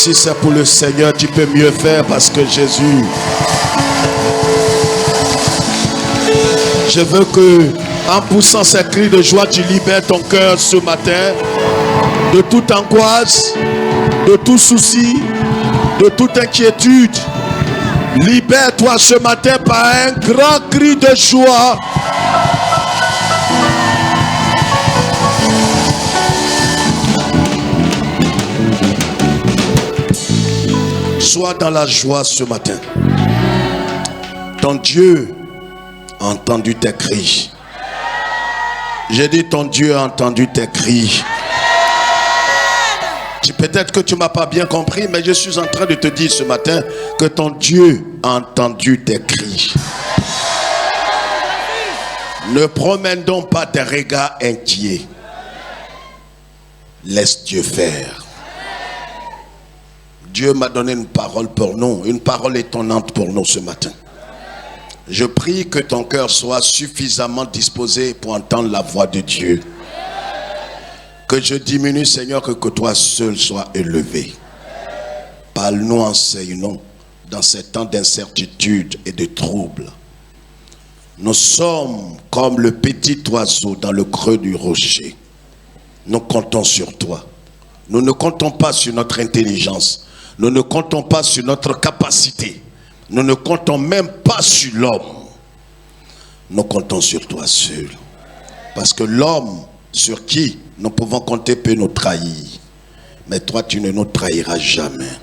Si c'est pour le Seigneur, tu peux mieux faire parce que Jésus. Je veux que, en poussant ces cris de joie, tu libères ton cœur ce matin de toute angoisse, de tout souci, de toute inquiétude. Libère-toi ce matin par un grand cri de joie. Sois dans la joie ce matin. Ton Dieu a entendu tes cris. J'ai dit ton Dieu a entendu tes cris. Peut-être que tu ne m'as pas bien compris, mais je suis en train de te dire ce matin que ton Dieu a entendu tes cris. Ne promène donc pas tes regards inquiets. Laisse Dieu faire. Dieu m'a donné une parole pour nous, une parole étonnante pour nous ce matin. Je prie que ton cœur soit suffisamment disposé pour entendre la voix de Dieu. Que je diminue, Seigneur, que toi seul sois élevé. Parle-nous, enseigne-nous dans ces temps d'incertitude et de trouble. Nous sommes comme le petit oiseau dans le creux du rocher. Nous comptons sur toi. Nous ne comptons pas sur notre intelligence. Nous ne comptons pas sur notre capacité. Nous ne comptons même pas sur l'homme. Nous comptons sur toi seul. Parce que l'homme sur qui nous pouvons compter peut nous trahir. Mais toi, tu ne nous trahiras jamais. Amen.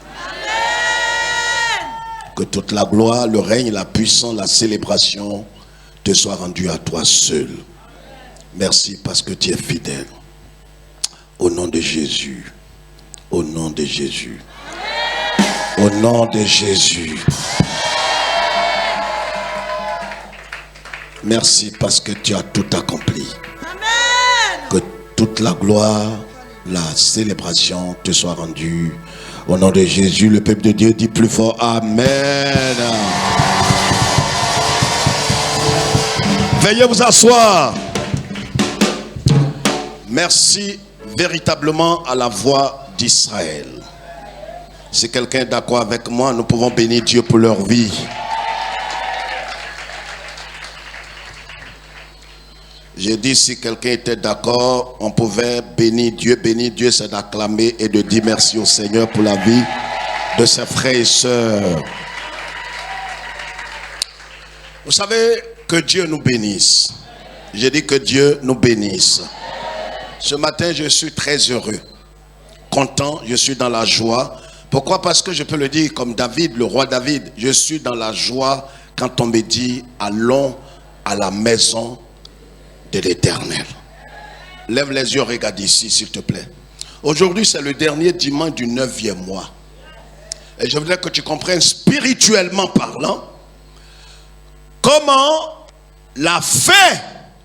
Que toute la gloire, le règne, la puissance, la célébration te soit rendue à toi seul. Merci parce que tu es fidèle. Au nom de Jésus. Au nom de Jésus. Au nom de Jésus. Merci parce que tu as tout accompli. Amen. Que toute la gloire, la célébration te soit rendue. Au nom de Jésus, le peuple de Dieu dit plus fort Amen. Veuillez vous asseoir. Merci véritablement à la voix d'Israël. Si quelqu'un est d'accord avec moi, nous pouvons bénir Dieu pour leur vie. J'ai dit si quelqu'un était d'accord, on pouvait bénir Dieu. Bénir Dieu, c'est d'acclamer et de dire merci au Seigneur pour la vie de ses frères et sœurs. Vous savez que Dieu nous bénisse. J'ai dit que Dieu nous bénisse. Ce matin, je suis très heureux, content, je suis dans la joie. Pourquoi? Parce que je peux le dire comme David, le roi David. Je suis dans la joie quand on me dit allons à la maison de l'Éternel. Lève les yeux, regarde ici s'il te plaît. Aujourd'hui c'est le dernier dimanche du 9e mois. Et je voudrais que tu comprennes spirituellement parlant comment la fin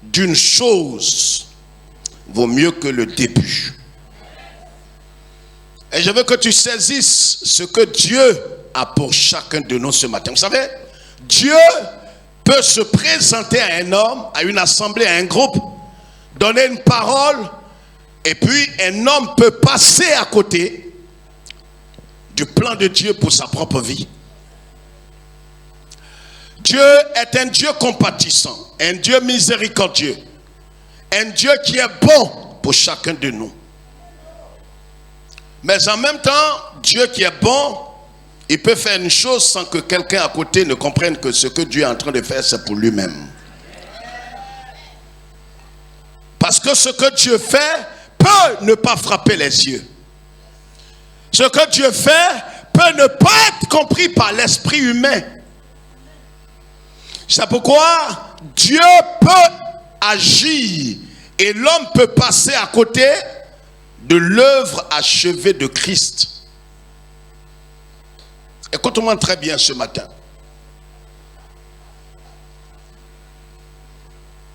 d'une chose vaut mieux que le début. Et je veux que tu saisisses ce que Dieu a pour chacun de nous ce matin. Vous savez, Dieu peut se présenter à un homme, à une assemblée, à un groupe, donner une parole, et puis un homme peut passer à côté du plan de Dieu pour sa propre vie. Dieu est un Dieu compatissant, un Dieu miséricordieux, un Dieu qui est bon pour chacun de nous. Mais en même temps, Dieu qui est bon, il peut faire une chose sans que quelqu'un à côté ne comprenne que ce que Dieu est en train de faire, c'est pour lui-même. Parce que ce que Dieu fait peut ne pas frapper les yeux. Ce que Dieu fait peut ne pas être compris par l'esprit humain. C'est pourquoi Dieu peut agir et l'homme peut passer à côté de l'œuvre achevée de Christ. Écoute-moi très bien ce matin.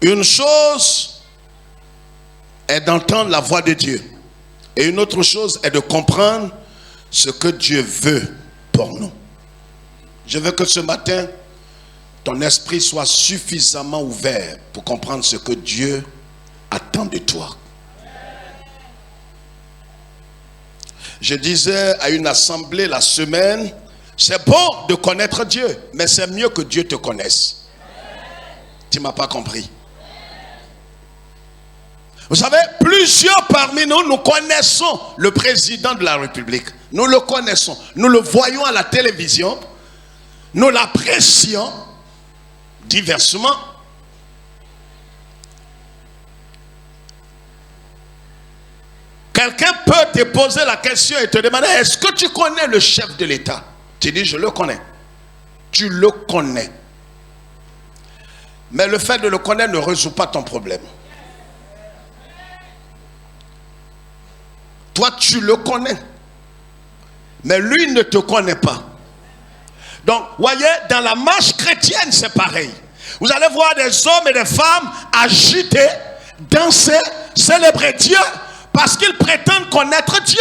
Une chose est d'entendre la voix de Dieu. Et une autre chose est de comprendre ce que Dieu veut pour nous. Je veux que ce matin, ton esprit soit suffisamment ouvert pour comprendre ce que Dieu attend de toi. Je disais à une assemblée la semaine, c'est bon de connaître Dieu, mais c'est mieux que Dieu te connaisse. Tu ne m'as pas compris. Vous savez, plusieurs parmi nous, nous connaissons le président de la République. Nous le connaissons. Nous le voyons à la télévision. Nous l'apprécions diversement. Quelqu'un peut te poser la question et te demander, est-ce que tu connais le chef de l'État? Tu dis, je le connais. Tu le connais. Mais le fait de le connaître ne résout pas ton problème. Toi, tu le connais. Mais lui ne te connaît pas. Donc, voyez, dans la marche chrétienne, c'est pareil. Vous allez voir des hommes et des femmes agiter, danser, célébrer Dieu, parce qu'ils prétendent connaître Dieu.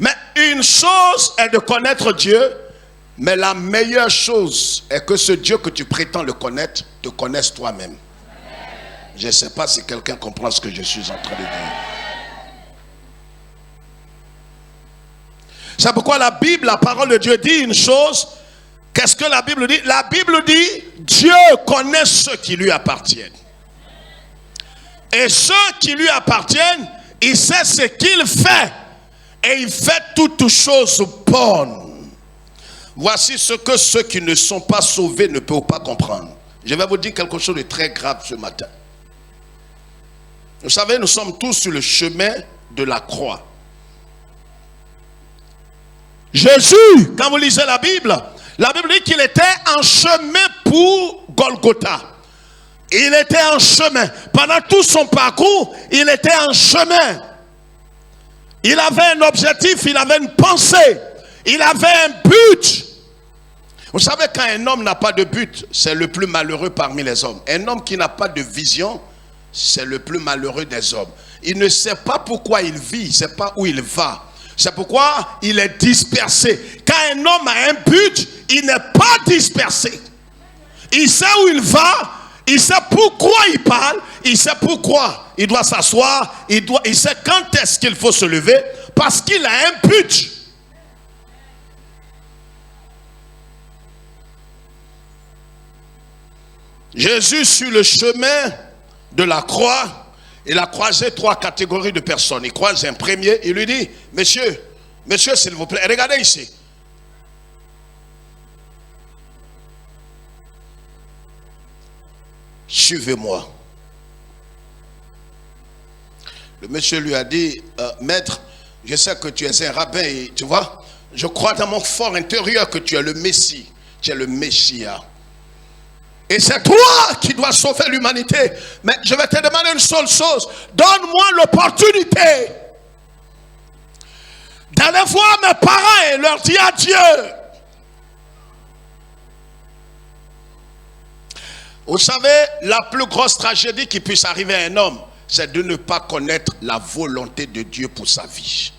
Mais une chose est de connaître Dieu, mais la meilleure chose est que ce Dieu que tu prétends le connaître, te connaisse toi-même. Je ne sais pas si quelqu'un comprend ce que je suis en train de dire. C'est pourquoi la Bible, la parole de Dieu dit une chose. Qu'est-ce que la Bible dit? La Bible dit, Dieu connaît ceux qui lui appartiennent. Et ceux qui lui appartiennent, il sait ce qu'il fait. Et il fait toutes choses bonnes. Voici ce que ceux qui ne sont pas sauvés ne peuvent pas comprendre. Je vais vous dire quelque chose de très grave ce matin. Vous savez, nous sommes tous sur le chemin de la croix. Jésus, quand vous lisez la Bible dit qu'il était en chemin pour Golgotha. Il était en chemin. Pendant tout son parcours, il était en chemin. Il avait un objectif, il avait une pensée. Il avait un but. Vous savez, quand un homme n'a pas de but, c'est le plus malheureux parmi les hommes. Un homme qui n'a pas de vision, c'est le plus malheureux des hommes. Il ne sait pas pourquoi il vit, il ne sait pas où il va. C'est pourquoi il est dispersé. Quand un homme a un but, il n'est pas dispersé. Il sait où il va, il sait pourquoi il parle, il sait pourquoi il doit s'asseoir, il sait quand est-ce qu'il faut se lever, parce qu'il a un but. Jésus, sur le chemin de la croix, il a croisé 3 catégories de personnes. Il croise un premier, il lui dit, monsieur, s'il vous plaît, regardez ici. Suivez-moi. Le monsieur lui a dit, maître, je sais que tu es un rabbin, et, tu vois, je crois dans mon fort intérieur que tu es le Messie, tu es le Messia. Et c'est toi qui dois sauver l'humanité. Mais je vais te demander une seule chose. Donne-moi l'opportunité d'aller voir mes parents et leur dire adieu. Vous savez, la plus grosse tragédie qui puisse arriver à un homme, c'est de ne pas connaître la volonté de Dieu pour sa vie.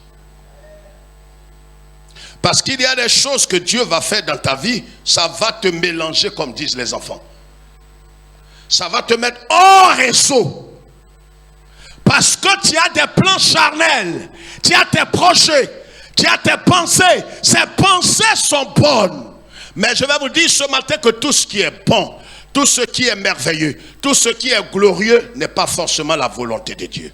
Parce qu'il y a des choses que Dieu va faire dans ta vie, ça va te mélanger comme disent les enfants. Ça va te mettre hors réseau. Parce que tu as des plans charnels. Tu as tes projets. Tu as tes pensées. Ces pensées sont bonnes. Mais je vais vous dire ce matin que tout ce qui est bon, tout ce qui est merveilleux, tout ce qui est glorieux n'est pas forcément la volonté de Dieu.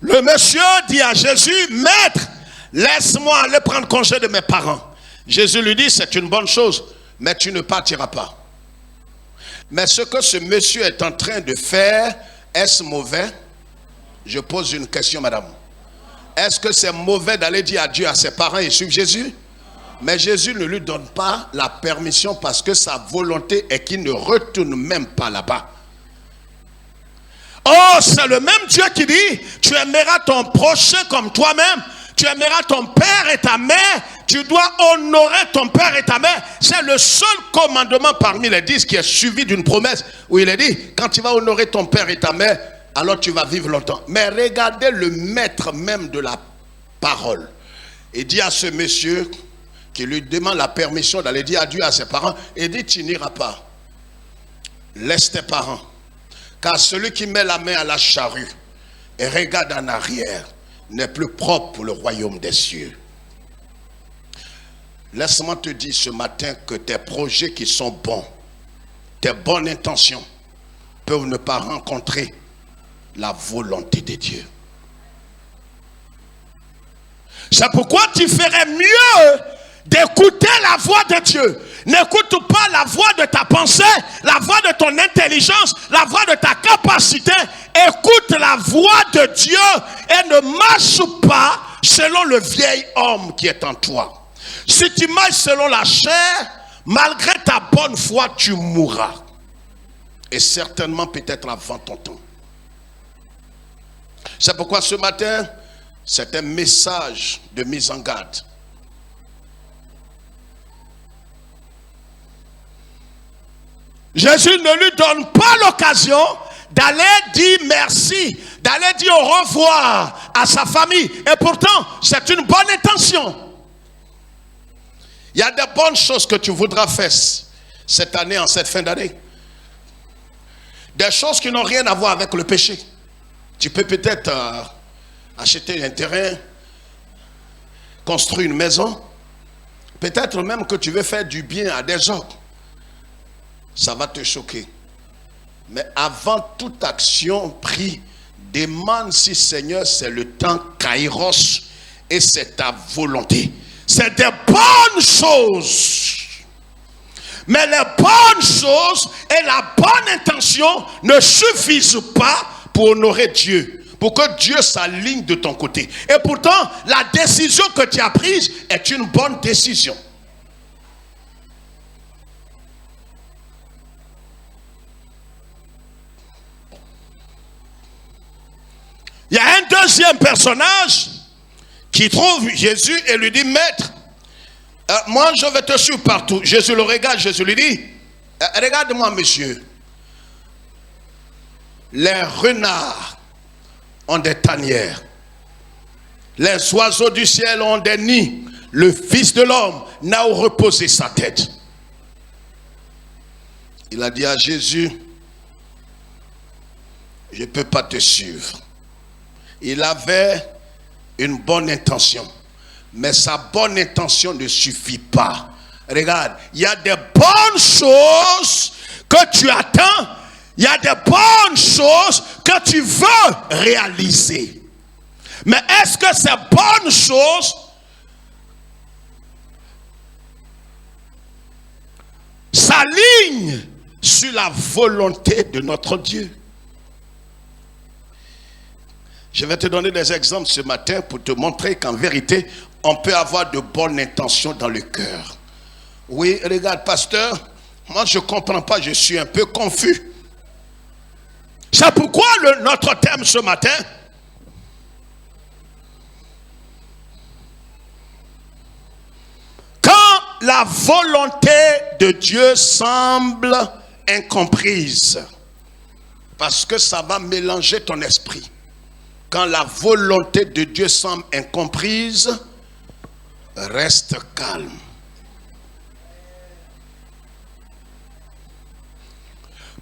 Le monsieur dit à Jésus, maître, laisse-moi aller prendre congé de mes parents. Jésus lui dit, c'est une bonne chose, mais tu ne partiras pas. Mais ce que ce monsieur est en train de faire, est-ce mauvais? Je pose une question, madame. Est-ce que c'est mauvais d'aller dire adieu à ses parents et suivre Jésus? Mais Jésus ne lui donne pas la permission parce que sa volonté est qu'il ne retourne même pas là-bas. Oh, c'est le même Dieu qui dit, tu aimeras ton prochain comme toi-même. Tu aimeras ton père et ta mère. Tu dois honorer ton père et ta mère. C'est le seul commandement parmi les 10 qui est suivi d'une promesse où il est dit, quand tu vas honorer ton père et ta mère, alors tu vas vivre longtemps. Mais regardez le maître même de la parole. Il dit à ce monsieur qui lui demande la permission d'aller dire adieu à ses parents, il dit, tu n'iras pas. Laisse tes parents. Car celui qui met la main à la charrue et regarde en arrière n'est plus propre pour le royaume des cieux. Laisse-moi te dire ce matin que tes projets qui sont bons, tes bonnes intentions peuvent ne pas rencontrer la volonté de Dieu. C'est pourquoi tu ferais mieux d'écouter la voix de Dieu. N'écoute pas la voix de ta pensée, la voix de ton intelligence, la voix de ta capacité. Écoute la voix de Dieu et ne marche pas selon le vieil homme qui est en toi. Si tu marches selon la chair, malgré ta bonne foi, tu mourras. Et certainement peut-être avant ton temps. C'est pourquoi ce matin, c'est un message de mise en garde. Jésus ne lui donne pas l'occasion d'aller dire merci, d'aller dire au revoir à sa famille. Et pourtant, c'est une bonne intention. Il y a des bonnes choses que tu voudras faire cette année, en cette fin d'année. Des choses qui n'ont rien à voir avec le péché. Tu peux peut-être acheter un terrain, construire une maison. Peut-être même que tu veux faire du bien à des gens. Ça va te choquer. Mais avant toute action, prie, demande si Seigneur c'est le temps Kairos et c'est ta volonté. C'est des bonnes choses. Mais les bonnes choses et la bonne intention ne suffisent pas pour honorer Dieu. Pour que Dieu s'aligne de ton côté. Et pourtant, la décision que tu as prise est une bonne décision. Il y a un deuxième personnage qui trouve Jésus et lui dit, Maître, moi je vais te suivre partout. Jésus le regarde, Jésus lui dit, regarde-moi monsieur, les renards ont des tanières, les oiseaux du ciel ont des nids, le Fils de l'homme n'a où reposer sa tête. Il a dit à Jésus, je ne peux pas te suivre. Il avait une bonne intention, mais sa bonne intention ne suffit pas. Regarde, il y a des bonnes choses que tu attends, il y a des bonnes choses que tu veux réaliser. Mais est-ce que ces bonnes choses s'alignent sur la volonté de notre Dieu? Je vais te donner des exemples ce matin pour te montrer qu'en vérité, on peut avoir de bonnes intentions dans le cœur. Oui, regarde, pasteur, moi je ne comprends pas, je suis un peu confus. C'est pourquoi notre thème ce matin, quand la volonté de Dieu semble incomprise, parce que ça va mélanger ton esprit. Quand la volonté de Dieu semble incomprise, reste calme.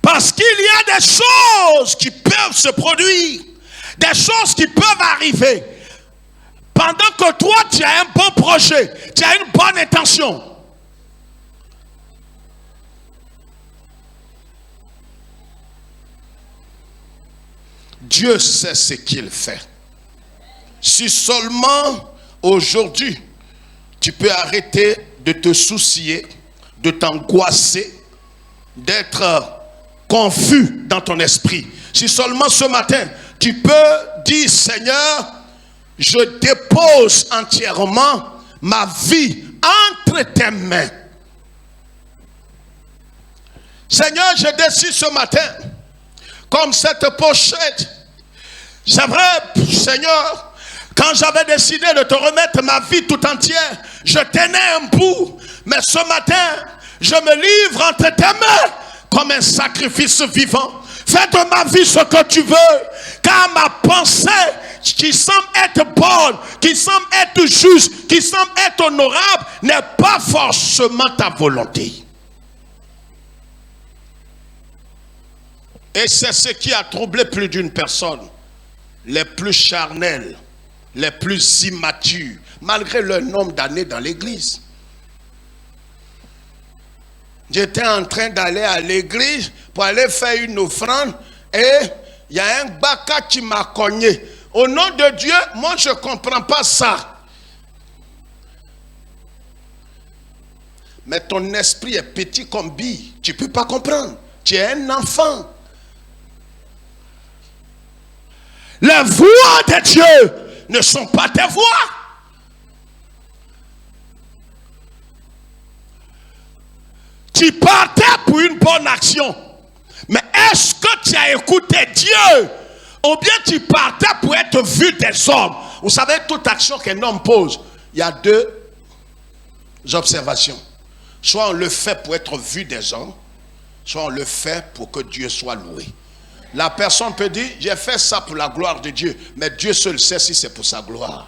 Parce qu'il y a des choses qui peuvent se produire, des choses qui peuvent arriver. Pendant que toi, tu as un bon projet, tu as une bonne intention. Dieu sait ce qu'il fait. Si seulement aujourd'hui, tu peux arrêter de te soucier, de t'angoisser, d'être confus dans ton esprit. Si seulement ce matin, tu peux dire, Seigneur, je dépose entièrement ma vie entre tes mains. Seigneur, je décide ce matin, comme cette pochette. C'est vrai, Seigneur, quand j'avais décidé de te remettre ma vie tout entière, je tenais un bout, mais ce matin, je me livre entre tes mains comme un sacrifice vivant. Fais de ma vie ce que tu veux, car ma pensée qui semble être bonne, qui semble être juste, qui semble être honorable, n'est pas forcément ta volonté. Et c'est ce qui a troublé plus d'une personne. Les plus charnels, les plus immatures, malgré leur nombre d'années dans l'église. J'étais en train d'aller à l'église pour aller faire une offrande et il y a un baka qui m'a cogné. Au nom de Dieu, moi je ne comprends pas ça. Mais ton esprit est petit comme bille. Tu ne peux pas comprendre. Tu es un enfant. Les voix de Dieu ne sont pas tes voix. Tu partais pour une bonne action. Mais est-ce que tu as écouté Dieu? Ou bien tu partais pour être vu des hommes? Vous savez, toute action qu'un homme pose, il y a deux observations. Soit on le fait pour être vu des hommes, soit on le fait pour que Dieu soit loué. La personne peut dire, j'ai fait ça pour la gloire de Dieu. Mais Dieu seul sait si c'est pour sa gloire.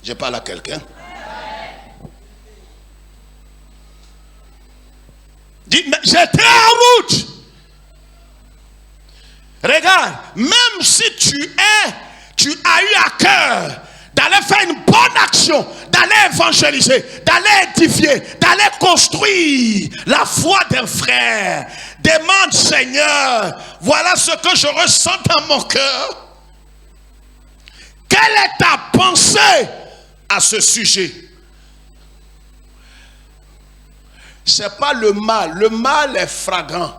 Je parle à quelqu'un. Dis, mais j'étais en route. Regarde, même si tu as eu à cœur d'aller faire une bonne action, d'aller évangéliser, d'aller édifier, d'aller construire la foi d'un frère, demande, Seigneur, voilà ce que je ressens dans mon cœur. Quelle est ta pensée à ce sujet? C'est pas le mal. Le mal est flagrant.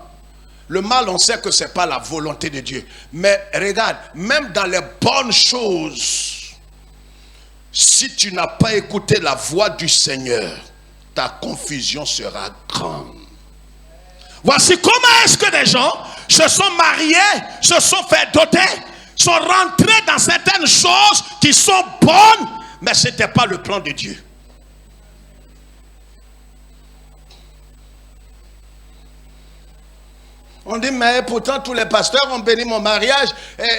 Le mal, on sait que ce n'est pas la volonté de Dieu. Mais regarde, même dans les bonnes choses, si tu n'as pas écouté la voix du Seigneur, ta confusion sera grande. Voici comment est-ce que des gens se sont mariés, se sont fait doter, sont rentrés dans certaines choses qui sont bonnes, mais ce n'était pas le plan de Dieu. On dit, mais pourtant tous les pasteurs ont béni mon mariage.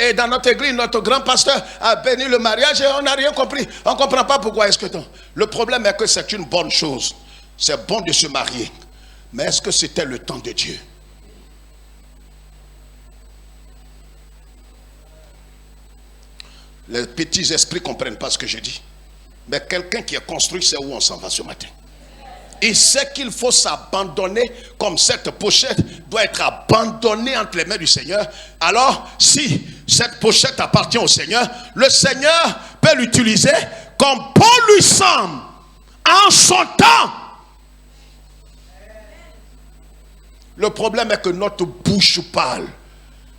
Et dans notre église, notre grand pasteur a béni le mariage et on n'a rien compris. On ne comprend pas pourquoi est-ce que... Le problème est que c'est une bonne chose. C'est bon de se marier. Mais est-ce que c'était le temps de Dieu? Les petits esprits ne comprennent pas ce que je dis. Mais quelqu'un qui est construit sait où on s'en va ce matin. Il sait qu'il faut s'abandonner comme cette pochette doit être abandonnée entre les mains du Seigneur. Alors, si cette pochette appartient au Seigneur, le Seigneur peut l'utiliser comme bon lui semble, en son temps. Le problème est que notre bouche parle,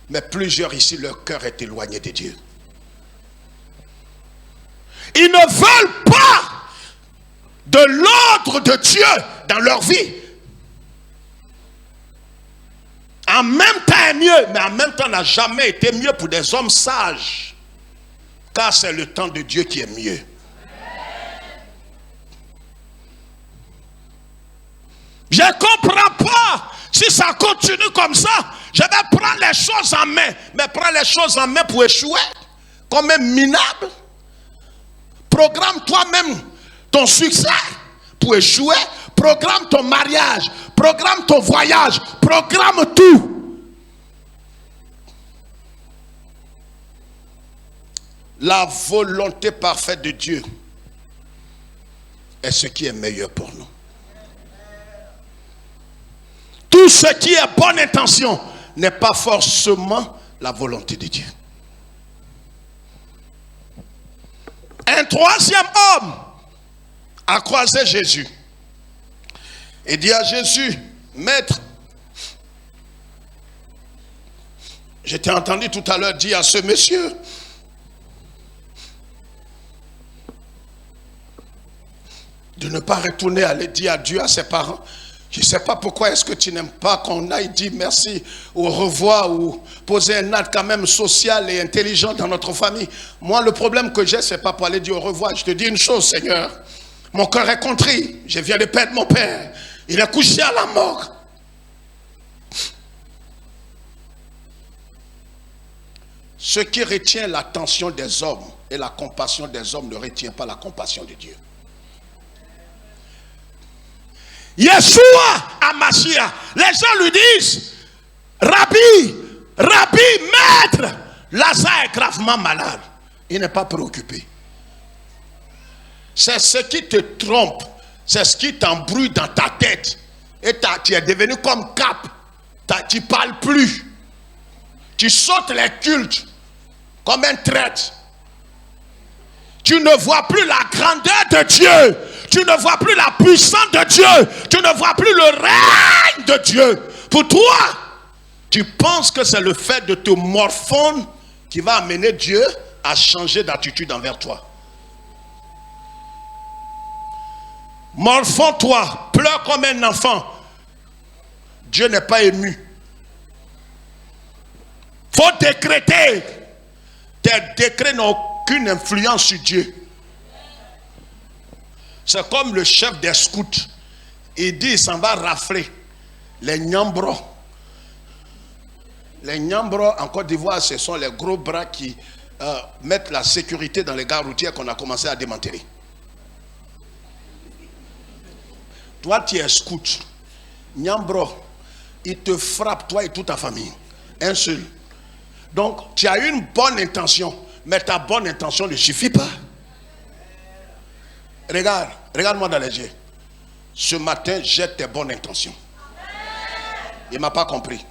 mais plusieurs ici, leur cœur est éloigné de Dieu. Ils ne veulent pas de l'ordre de Dieu dans leur vie. En même temps est mieux, mais en même temps n'a jamais été mieux pour des hommes sages. Car c'est le temps de Dieu qui est mieux. Je ne comprends pas. Si ça continue comme ça, je vais prendre les choses en main. Mais prendre les choses en main pour échouer, comme un minable. Programme toi-même ton succès pour échouer, programme ton mariage, programme ton voyage, programme tout. La volonté parfaite de Dieu est ce qui est meilleur pour nous. Tout ce qui est bonne intention n'est pas forcément la volonté de Dieu. Un troisième homme a croisé Jésus et dit à Jésus, Maître, je t'ai entendu tout à l'heure dire à ce monsieur, de ne pas retourner aller dire adieu à ses parents. Je ne sais pas pourquoi est-ce que tu n'aimes pas qu'on aille dire merci ou au revoir ou poser un acte quand même social et intelligent dans notre famille. Moi, le problème que j'ai, ce n'est pas pour aller dire au revoir. Je te dis une chose, Seigneur. Mon cœur est contrit. Je viens de perdre mon père. Il est couché à la mort. Ce qui retient l'attention des hommes et la compassion des hommes ne retient pas la compassion de Dieu. Yeshua à Mashiach, les gens lui disent, Rabbi, Rabbi, maître, Lazare est gravement malade. Il n'est pas préoccupé. C'est ce qui te trompe. C'est ce qui t'embrouille dans ta tête. Et tu es devenu comme Cap. Tu ne parles plus. Tu sautes les cultes comme un traître. Tu ne vois plus la grandeur de Dieu. Tu ne vois plus la puissance de Dieu. Tu ne vois plus le règne de Dieu. Pour toi, tu penses que c'est le fait de te morfondre qui va amener Dieu à changer d'attitude envers toi. Morfonds-toi, pleure comme un enfant. Dieu n'est pas ému. Faut décréter. Tes décrets n'ont aucune influence sur Dieu. C'est comme le chef des scouts. Il dit, il s'en va rafler les Nyambros. Les Nyambros en Côte d'Ivoire, ce sont les gros bras qui mettent la sécurité dans les gares routières qu'on a commencé à démanteler. Toi, tu es scout. Nyambro, il te frappe, toi et toute ta famille. Un seul. Donc, tu as une bonne intention, mais ta bonne intention ne suffit pas. Regarde-moi dans les yeux. Ce matin, jette tes bonnes intentions. Il ne m'a pas compris.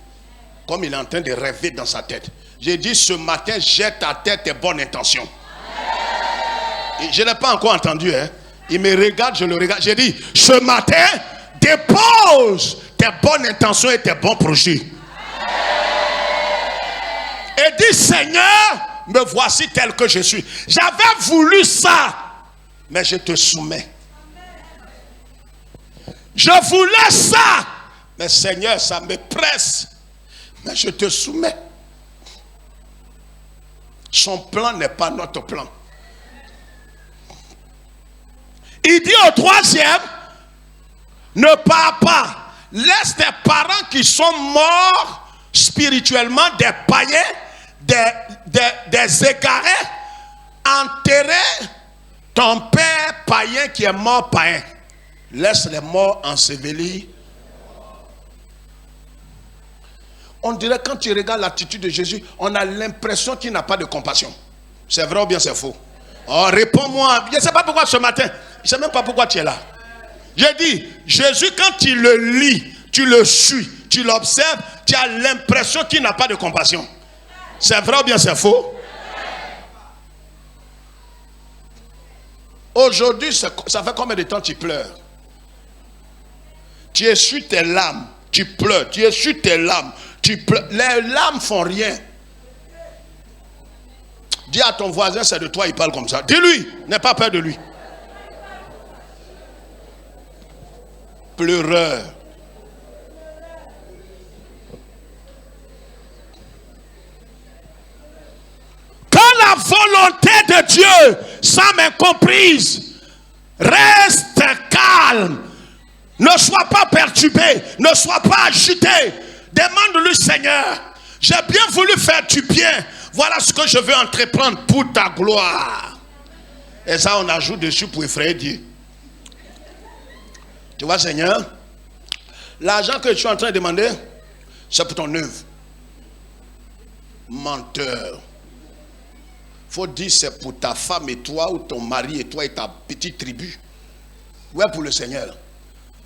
Comme il est en train de rêver dans sa tête. J'ai dit, ce matin, jette à terre tes bonnes intentions. Et je ne l'ai pas encore entendu, hein. Il me regarde, je le regarde. J'ai dit, ce matin, dépose tes bonnes intentions et tes bons projets. Et dis, Seigneur, me voici tel que je suis. J'avais voulu ça, mais je te soumets. Je voulais ça, mais Seigneur, ça me presse, mais je te soumets. Son plan n'est pas notre plan. Il dit au troisième, ne pars pas. Laisse tes parents qui sont morts spirituellement, des païens, des égarés, enterrer ton père païen qui est mort païen. Laisse les morts ensevelis. On dirait quand tu regardes l'attitude de Jésus, on a l'impression qu'il n'a pas de compassion. C'est vrai ou bien c'est faux? Oh, réponds-moi. Je ne sais pas pourquoi ce matin. Je ne sais même pas pourquoi tu es là. J'ai dit, Jésus, quand tu le lis, tu le suis, tu l'observes, tu as l'impression qu'il n'a pas de compassion. C'est vrai ou bien c'est faux? Aujourd'hui, ça fait combien de temps tu pleures? Tu essuies tes larmes, tu pleures, tu essuies tes larmes, tu pleures. Les larmes font rien. Dis à ton voisin, c'est de toi, il parle comme ça. Dis-lui, n'aie pas peur de lui. Pleureur. Quand la volonté de Dieu semble incomprise, reste calme. Ne sois pas perturbé, ne sois pas agité. Demande-lui, Seigneur, j'ai bien voulu faire du bien. Voilà ce que je veux entreprendre pour ta gloire. Et ça, on ajoute dessus pour effrayer Dieu. Tu vois, Seigneur, l'argent que je suis en train de demander, c'est pour ton œuvre. Menteur. Faut dire c'est pour ta femme et toi, ou ton mari et toi et ta petite tribu. Ouais, pour le Seigneur.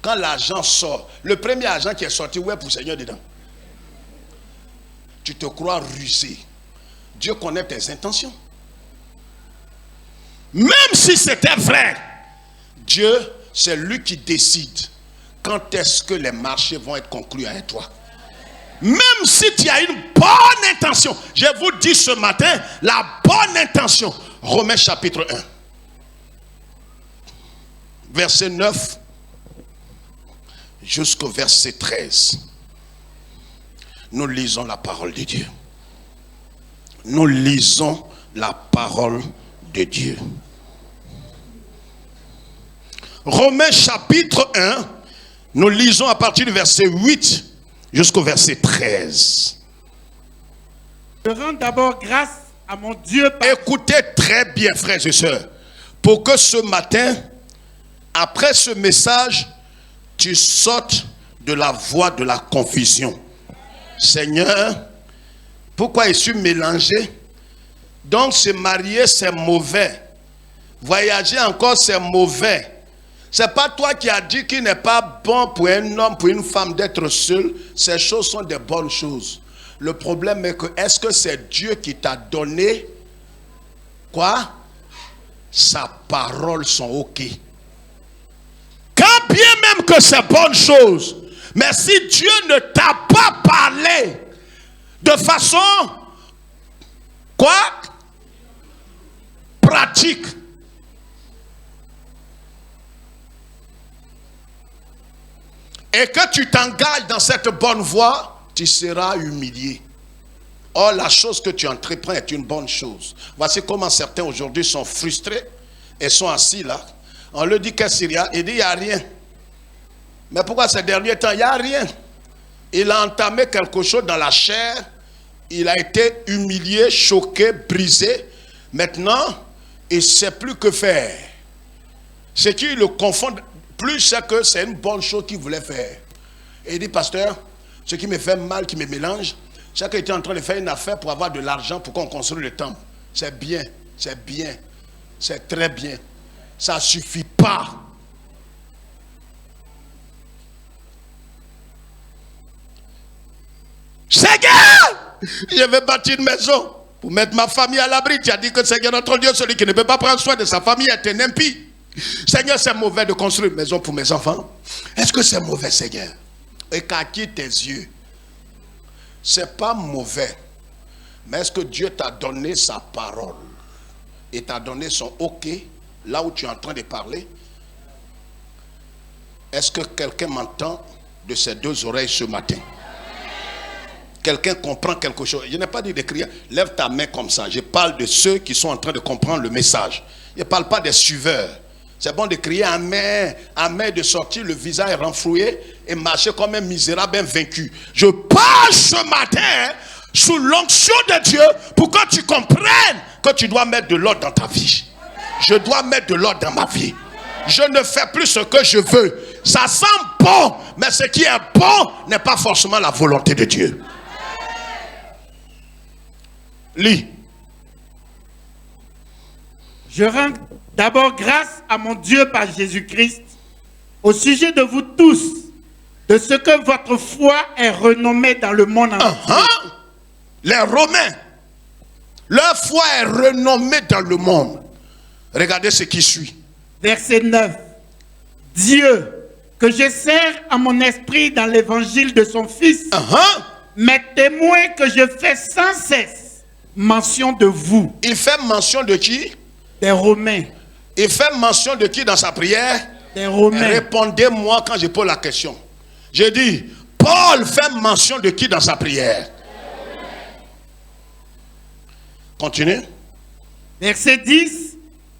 Quand l'argent sort, le premier argent qui est sorti, ouais, pour le Seigneur dedans. Tu te crois rusé. Dieu connaît tes intentions. Même si c'était vrai, Dieu, c'est lui qui décide quand est-ce que les marchés vont être conclus avec toi. Même si tu as une bonne intention, je vous dis ce matin, la bonne intention. Romains chapitre 1. Verset 9 jusqu'au verset 13. Nous lisons la parole de Dieu. Nous lisons la parole de Dieu. Romains chapitre 1, nous lisons à partir du verset 8 jusqu'au verset 13. Je rends d'abord grâce à mon Dieu. Écoutez très bien, frères et sœurs, pour que ce matin, après ce message, tu sortes de la voie de la confusion. Seigneur, Pourquoi je suis mélangé? Donc se marier c'est mauvais. Voyager encore c'est mauvais. C'est pas toi qui as dit qu'il n'est pas bon pour un homme, pour une femme d'être seul. Ces choses sont des bonnes choses. Le problème est que est-ce que c'est Dieu qui t'a donné quoi? Sa parole sont ok. Quand bien même que c'est bonne chose, mais si Dieu ne t'a pas parlé de façon quoi? Pratique. Et que tu t'engages dans cette bonne voie, tu seras humilié. Or, la chose que tu entreprends est une bonne chose. Voici comment certains aujourd'hui sont frustrés et sont assis là. On leur dit qu'est-ce qu'il y a? Il dit il n'y a rien. Mais pourquoi ces derniers temps? Il n'y a rien. Il a entamé quelque chose dans la chair. Il a été humilié, choqué, brisé. Maintenant, il ne sait plus que faire. Ce qui le confond plus, c'est que c'est une bonne chose qu'il voulait faire. Et il dit, pasteur, ce qui me fait mal, qui me mélange, c'est qu'il était en train de faire une affaire pour avoir de l'argent pour qu'on construise le temple. C'est bien, c'est bien, c'est très bien. Ça ne suffit pas. Seigneur, je vais bâtir une maison pour mettre ma famille à l'abri. Tu as dit que Seigneur, notre Dieu, celui qui ne peut pas prendre soin de sa famille est un impie. Seigneur, c'est mauvais de construire une maison pour mes enfants. Est-ce que c'est mauvais, Seigneur? Écarquille tes yeux. C'est pas mauvais. Mais est-ce que Dieu t'a donné sa parole et t'a donné son OK là où tu es en train de parler? Est-ce que quelqu'un m'entend de ses deux oreilles ce matin? Quelqu'un comprend quelque chose? Je n'ai pas dit de crier. Lève ta main comme ça. Je parle de ceux qui sont en train de comprendre le message. Je ne parle pas des suiveurs. C'est bon de crier amen, amen, de sortir le visage renfloué et marcher comme un misérable invaincu. Je parle ce matin sous l'onction de Dieu pour que tu comprennes que tu dois mettre de l'ordre dans ta vie. Je dois mettre de l'ordre dans ma vie. Je ne fais plus ce que je veux. Ça sent bon, mais ce qui est bon n'est pas forcément la volonté de Dieu. Lis. Je rends d'abord grâce à mon Dieu par Jésus-Christ au sujet de vous tous, de ce que votre foi est renommée dans le monde entier. Les Romains, leur foi est renommée dans le monde. Regardez ce qui suit. Verset 9. Dieu, que je sers à mon esprit dans l'évangile de son Fils, m'est témoin que je fais sans cesse mention de vous. Il fait mention de qui? Des Romains. Il fait mention de qui dans sa prière? Des Romains. Répondez-moi quand je pose la question. Je dis, Paul fait mention de qui dans sa prière? Continue. Verset 10.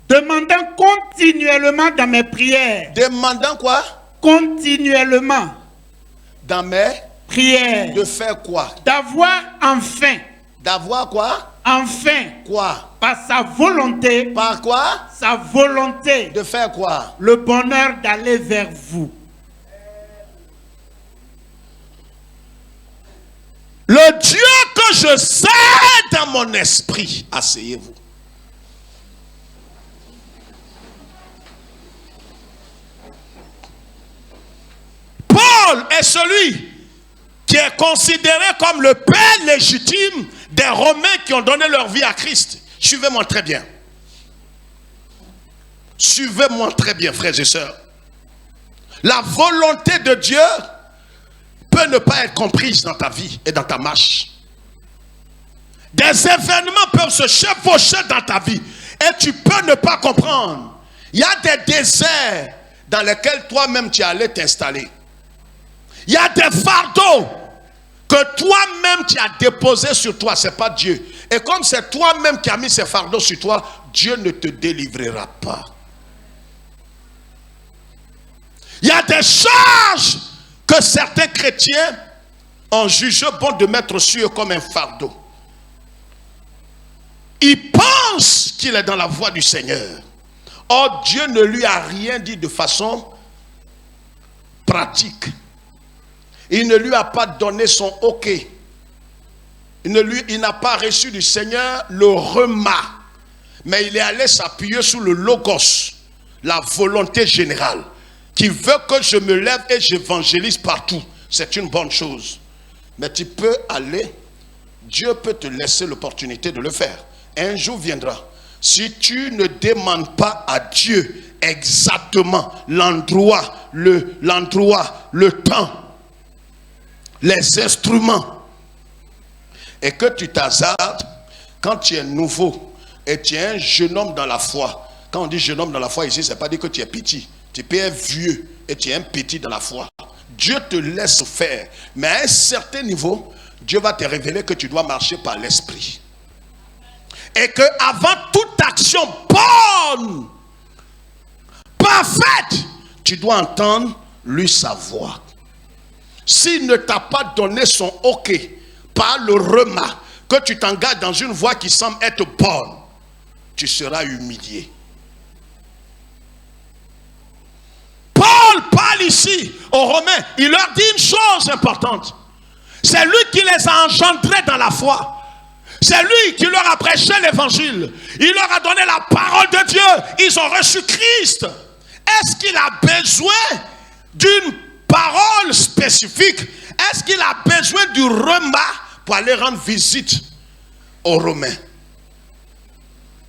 Demandant continuellement dans mes prières. Demandant quoi? Continuellement. Dans mes prières. De faire quoi? D'avoir enfin. D'avoir quoi? Enfin. Quoi? Par sa volonté. Par quoi? Sa volonté. De faire quoi? Le bonheur d'aller vers vous. Le Dieu que je sais dans mon esprit. Asseyez-vous. Paul est celui qui est considéré comme le père légitime des Romains qui ont donné leur vie à Christ. Suivez-moi très bien. Suivez-moi très bien, frères et sœurs. La volonté de Dieu peut ne pas être comprise dans ta vie et dans ta marche. Des événements peuvent se chevaucher dans ta vie et tu peux ne pas comprendre. Il y a des déserts dans lesquels toi-même tu es allé t'installer. Il y a des fardeaux que toi-même tu as déposés sur toi, ce n'est pas Dieu. Et comme c'est toi-même qui as mis ces fardeaux sur toi, Dieu ne te délivrera pas. Il y a des charges que certains chrétiens ont jugé bon de mettre sur eux comme un fardeau. Il pense qu'il est dans la voie du Seigneur. Or, Dieu ne lui a rien dit de façon pratique. Il ne lui a pas donné son OK. Il il n'a pas reçu du Seigneur le rema, mais il est allé s'appuyer sur le logos, la volonté générale, qui veut que je me lève et j'évangélise partout. C'est une bonne chose. Mais tu peux aller, Dieu peut te laisser l'opportunité de le faire. Un jour viendra. Si tu ne demandes pas à Dieu exactement l'endroit, le temps, les instruments, et que tu t'hasardes, quand tu es nouveau et tu es un jeune homme dans la foi. Quand on dit jeune homme dans la foi ici, c'est pas dire que tu es petit. Tu peux être vieux et tu es un petit dans la foi. Dieu te laisse faire. Mais à un certain niveau, Dieu va te révéler que tu dois marcher par l'esprit. Et que avant toute action bonne, parfaite, tu dois entendre lui sa voix. S'il ne t'a pas donné son OK par le rema, que tu t'engages dans une voie qui semble être bonne, tu seras humilié. Paul parle ici aux Romains, il leur dit une chose importante. C'est lui qui les a engendrés dans la foi. C'est lui qui leur a prêché l'évangile. Il leur a donné la parole de Dieu. Ils ont reçu Christ. Est-ce qu'il a besoin d'une parole spécifique? Est-ce qu'il a besoin du rema pour aller rendre visite aux Romains?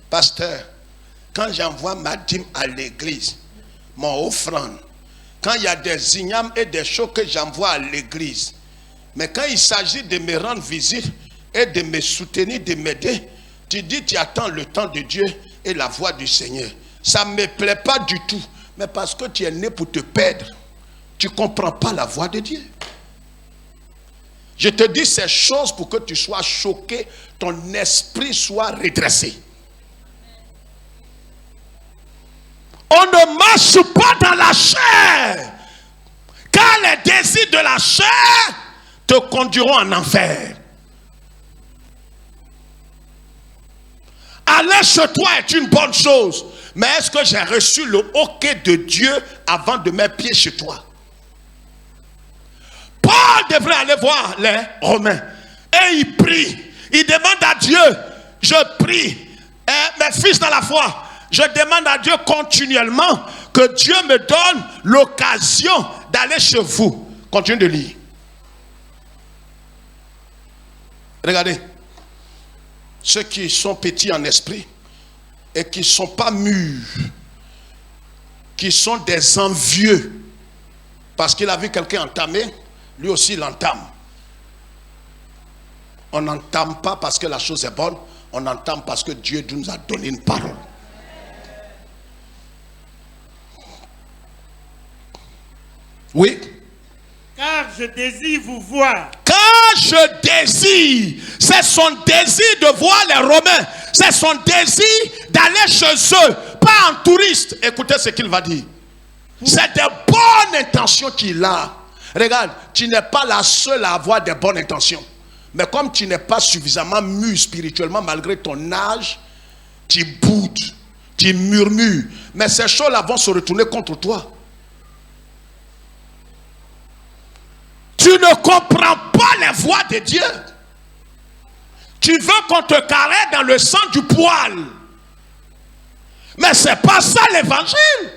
Pasteur, quand j'envoie ma dîme à l'église, mon offrande, quand il y a des ignames et des choses que j'envoie à l'église, mais quand il s'agit de me rendre visite et de me soutenir, de m'aider, tu dis tu attends le temps de Dieu et la voix du Seigneur. Ça ne me plaît pas du tout, mais parce que tu es né pour te perdre, tu ne comprends pas la voix de Dieu. Je te dis ces choses pour que tu sois choqué, ton esprit soit redressé. On ne marche pas dans la chair, car les désirs de la chair te conduiront en enfer. Aller chez toi est une bonne chose, mais est-ce que j'ai reçu le OK de Dieu avant de mettre pied chez toi? Paul devrait aller voir les Romains et il prie. Il demande à Dieu, je prie, mes fils dans la foi, je demande à Dieu continuellement que Dieu me donne l'occasion d'aller chez vous. Continue de lire. Regardez. Ceux qui sont petits en esprit et qui ne sont pas mûrs, qui sont des envieux, parce qu'il a vu quelqu'un entamer, lui aussi il entame. On n'entame pas parce que la chose est bonne, on entame parce que Dieu nous a donné une parole. Oui. Car je désire vous voir. Car je désire, c'est son désir de voir les Romains, c'est son désir d'aller chez eux, pas en touriste. Écoutez ce qu'il va dire. C'est des bonnes intentions qu'il a. Regarde, tu n'es pas la seule à avoir des bonnes intentions. Mais comme tu n'es pas suffisamment mûr spirituellement malgré ton âge, tu boudes, tu murmures. Mais ces choses-là vont se retourner contre toi. Tu ne comprends pas les voies de Dieu. Tu veux qu'on te caresse dans le sang du poil. Mais ce n'est pas ça l'évangile.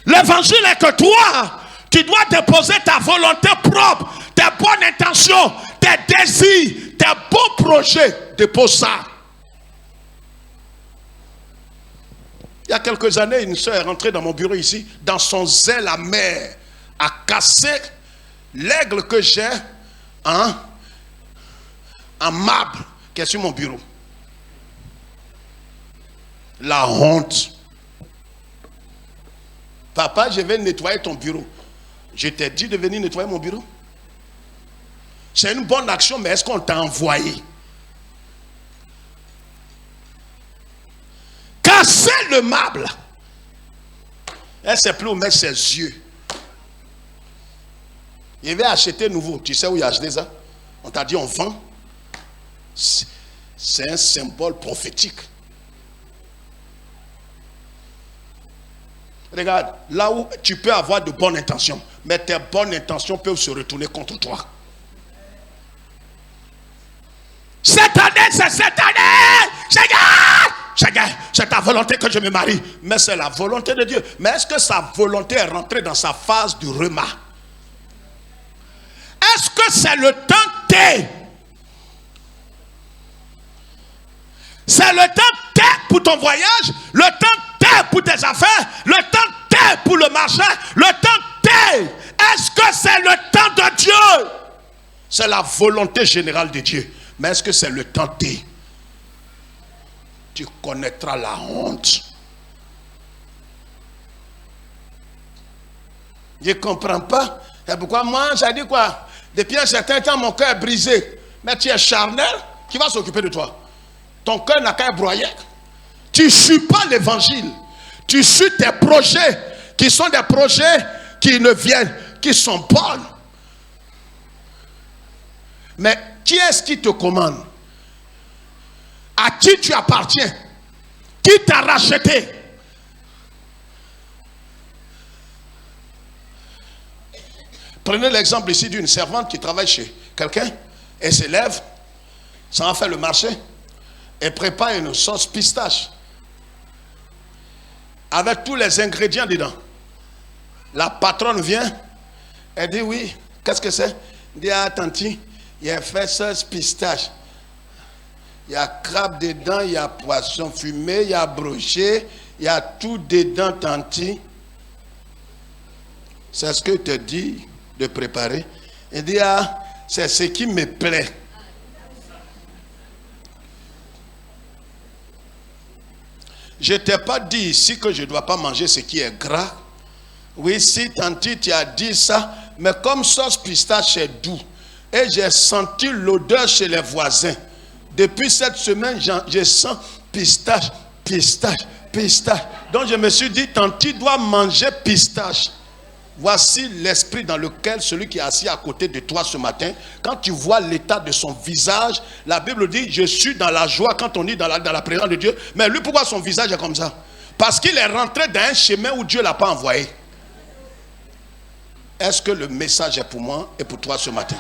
L'évangile est que toi, tu dois déposer ta volonté propre, tes bonnes intentions, tes désirs, tes beaux projets. Dépose ça. Il y a quelques années, une soeur est rentrée dans mon bureau ici, dans son zèle amer, a cassé l'aigle que j'ai en marbre qui est sur mon bureau. La honte. Papa, je vais nettoyer ton bureau. Je t'ai dit de venir nettoyer mon bureau. C'est une bonne action, mais est-ce qu'on t'a envoyé? Casser le marbre. Elle ne sait plus où mettre ses yeux. Il va acheter nouveau. Tu sais où il a acheté ça? On t'a dit on vend. C'est un symbole prophétique. Regarde, là où tu peux avoir de bonnes intentions, mais tes bonnes intentions peuvent se retourner contre toi. Cette année, c'est cette année. Seigneur, c'est ta volonté que je me marie. Mais c'est la volonté de Dieu. Mais est-ce que sa volonté est rentrée dans sa phase du remas? Est-ce que c'est le temps T? C'est le temps T pour ton voyage, le temps T pour tes affaires, le temps T pour le marché, le temps T. Est-ce que c'est le temps de Dieu? C'est la volonté générale de Dieu. Mais est-ce que c'est le temps T? Tu connaîtras la honte. Je ne comprends pas. Et pourquoi moi, j'ai dit quoi? Depuis un certain temps, mon cœur est brisé. Mais tu es charnel, qui va s'occuper de toi? Ton cœur n'a qu'à broyer. Tu ne suis pas l'évangile. Tu suis tes projets, qui sont des projets qui ne viennent, qui sont bonnes. Mais qui est-ce qui te commande? À qui tu appartiens? Qui t'a racheté? Prenez l'exemple ici d'une servante qui travaille chez quelqu'un. Elle se lève, ça va faire le marché. Elle prépare une sauce pistache avec tous les ingrédients dedans. La patronne vient, elle dit oui, qu'est-ce que c'est? Elle dit ah tanti, il y a fait sauce pistache. Il y a crabe dedans, il y a poisson fumé, il y a brochet, il y a tout dedans tanti. C'est ce que te dit de préparer. Elle dit ah, c'est ce qui me plaît. Je ne t'ai pas dit ici que je ne dois pas manger ce qui est gras. Oui, si tanti, tu as dit ça, mais comme sauce pistache est doux, et j'ai senti l'odeur chez les voisins. Depuis cette semaine, je sens pistache, pistache, pistache. Donc je me suis dit, tanti doit manger pistache. Voici l'esprit dans lequel celui qui est assis à côté de toi ce matin, quand tu vois l'état de son visage, la Bible dit, je suis dans la joie quand on est dans la présence de Dieu. Mais lui, pourquoi son visage est comme ça? Parce qu'il est rentré dans un chemin où Dieu ne l'a pas envoyé. Est-ce que le message est pour moi et pour toi ce matin?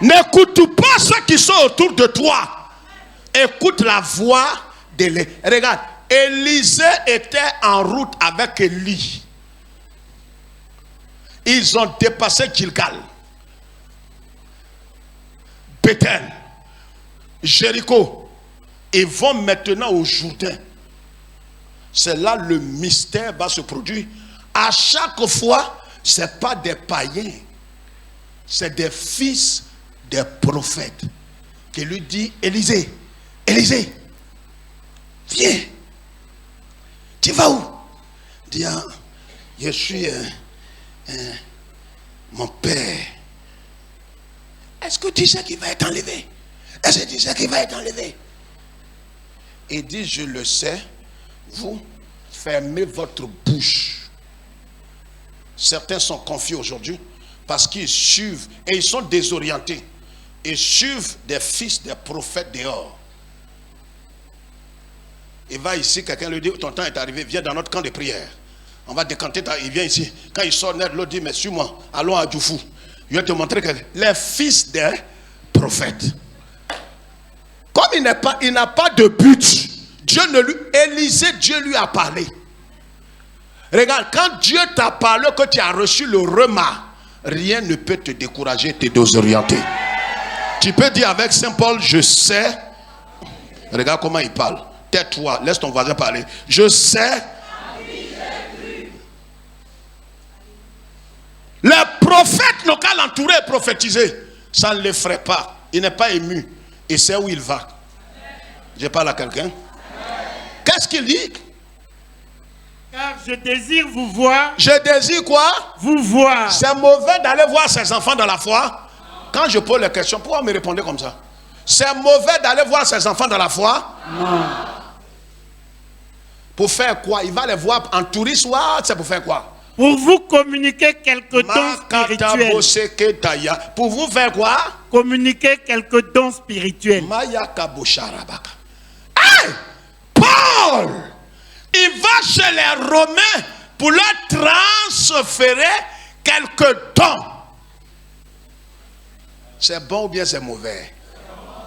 N'écoute pas ceux qui sont autour de toi. Écoute la voix d'Élie. Regarde, Élisée était en route avec Élie. Ils ont dépassé Gilgal, Bethel, Jéricho. Ils vont maintenant au Jourdain. C'est là le mystère va se produire. À chaque fois, ce n'est pas des païens, c'est des fils des prophètes qui lui disent, Élisée, Élisée, viens. Tu vas où? Il dit, ah, je suis mon père. Est-ce que tu sais qu'il va être enlevé? Est-ce que tu sais qu'il va être enlevé? Il dit, je le sais, vous fermez votre bouche. Certains sont confus aujourd'hui parce qu'ils suivent et ils sont désorientés. Ils suivent des fils des prophètes dehors. Il va ici, quelqu'un lui dit, ton temps est arrivé, viens dans notre camp de prière. On va décanter, il vient ici. Quand il sort net, l'autre dit, mais suis-moi, allons à Djoufou. Je vais te montrer que les fils des prophètes. Comme il n'a pas de but, Élisée, Dieu lui a parlé. Regarde, quand Dieu t'a parlé que tu as reçu le remas, rien ne peut te décourager, te désorienter. Tu peux dire avec Saint Paul, je sais. Regarde comment il parle. Tais-toi, laisse ton voisin parler. Je sais. Le prophète n'ont qu'à l'entourer et prophétiser. Ça ne le ferait pas. Il n'est pas ému. Il sait où il va. Je parle à quelqu'un. Qu'est-ce qu'il dit? Car je désire vous voir. Je désire quoi? Vous voir. C'est mauvais d'aller voir ses enfants dans la foi. Quand je pose les questions, pourquoi me répondre comme ça? C'est mauvais d'aller voir ses enfants dans la foi? Non. Pour faire quoi? Il va les voir en touriste ou c'est pour faire quoi? Pour vous communiquer quelques dons spirituels. Pour vous faire quoi? Communiquer quelques dons spirituels. Hey! Paul, il va chez les Romains pour leur transférer quelques dons. C'est bon ou bien c'est mauvais?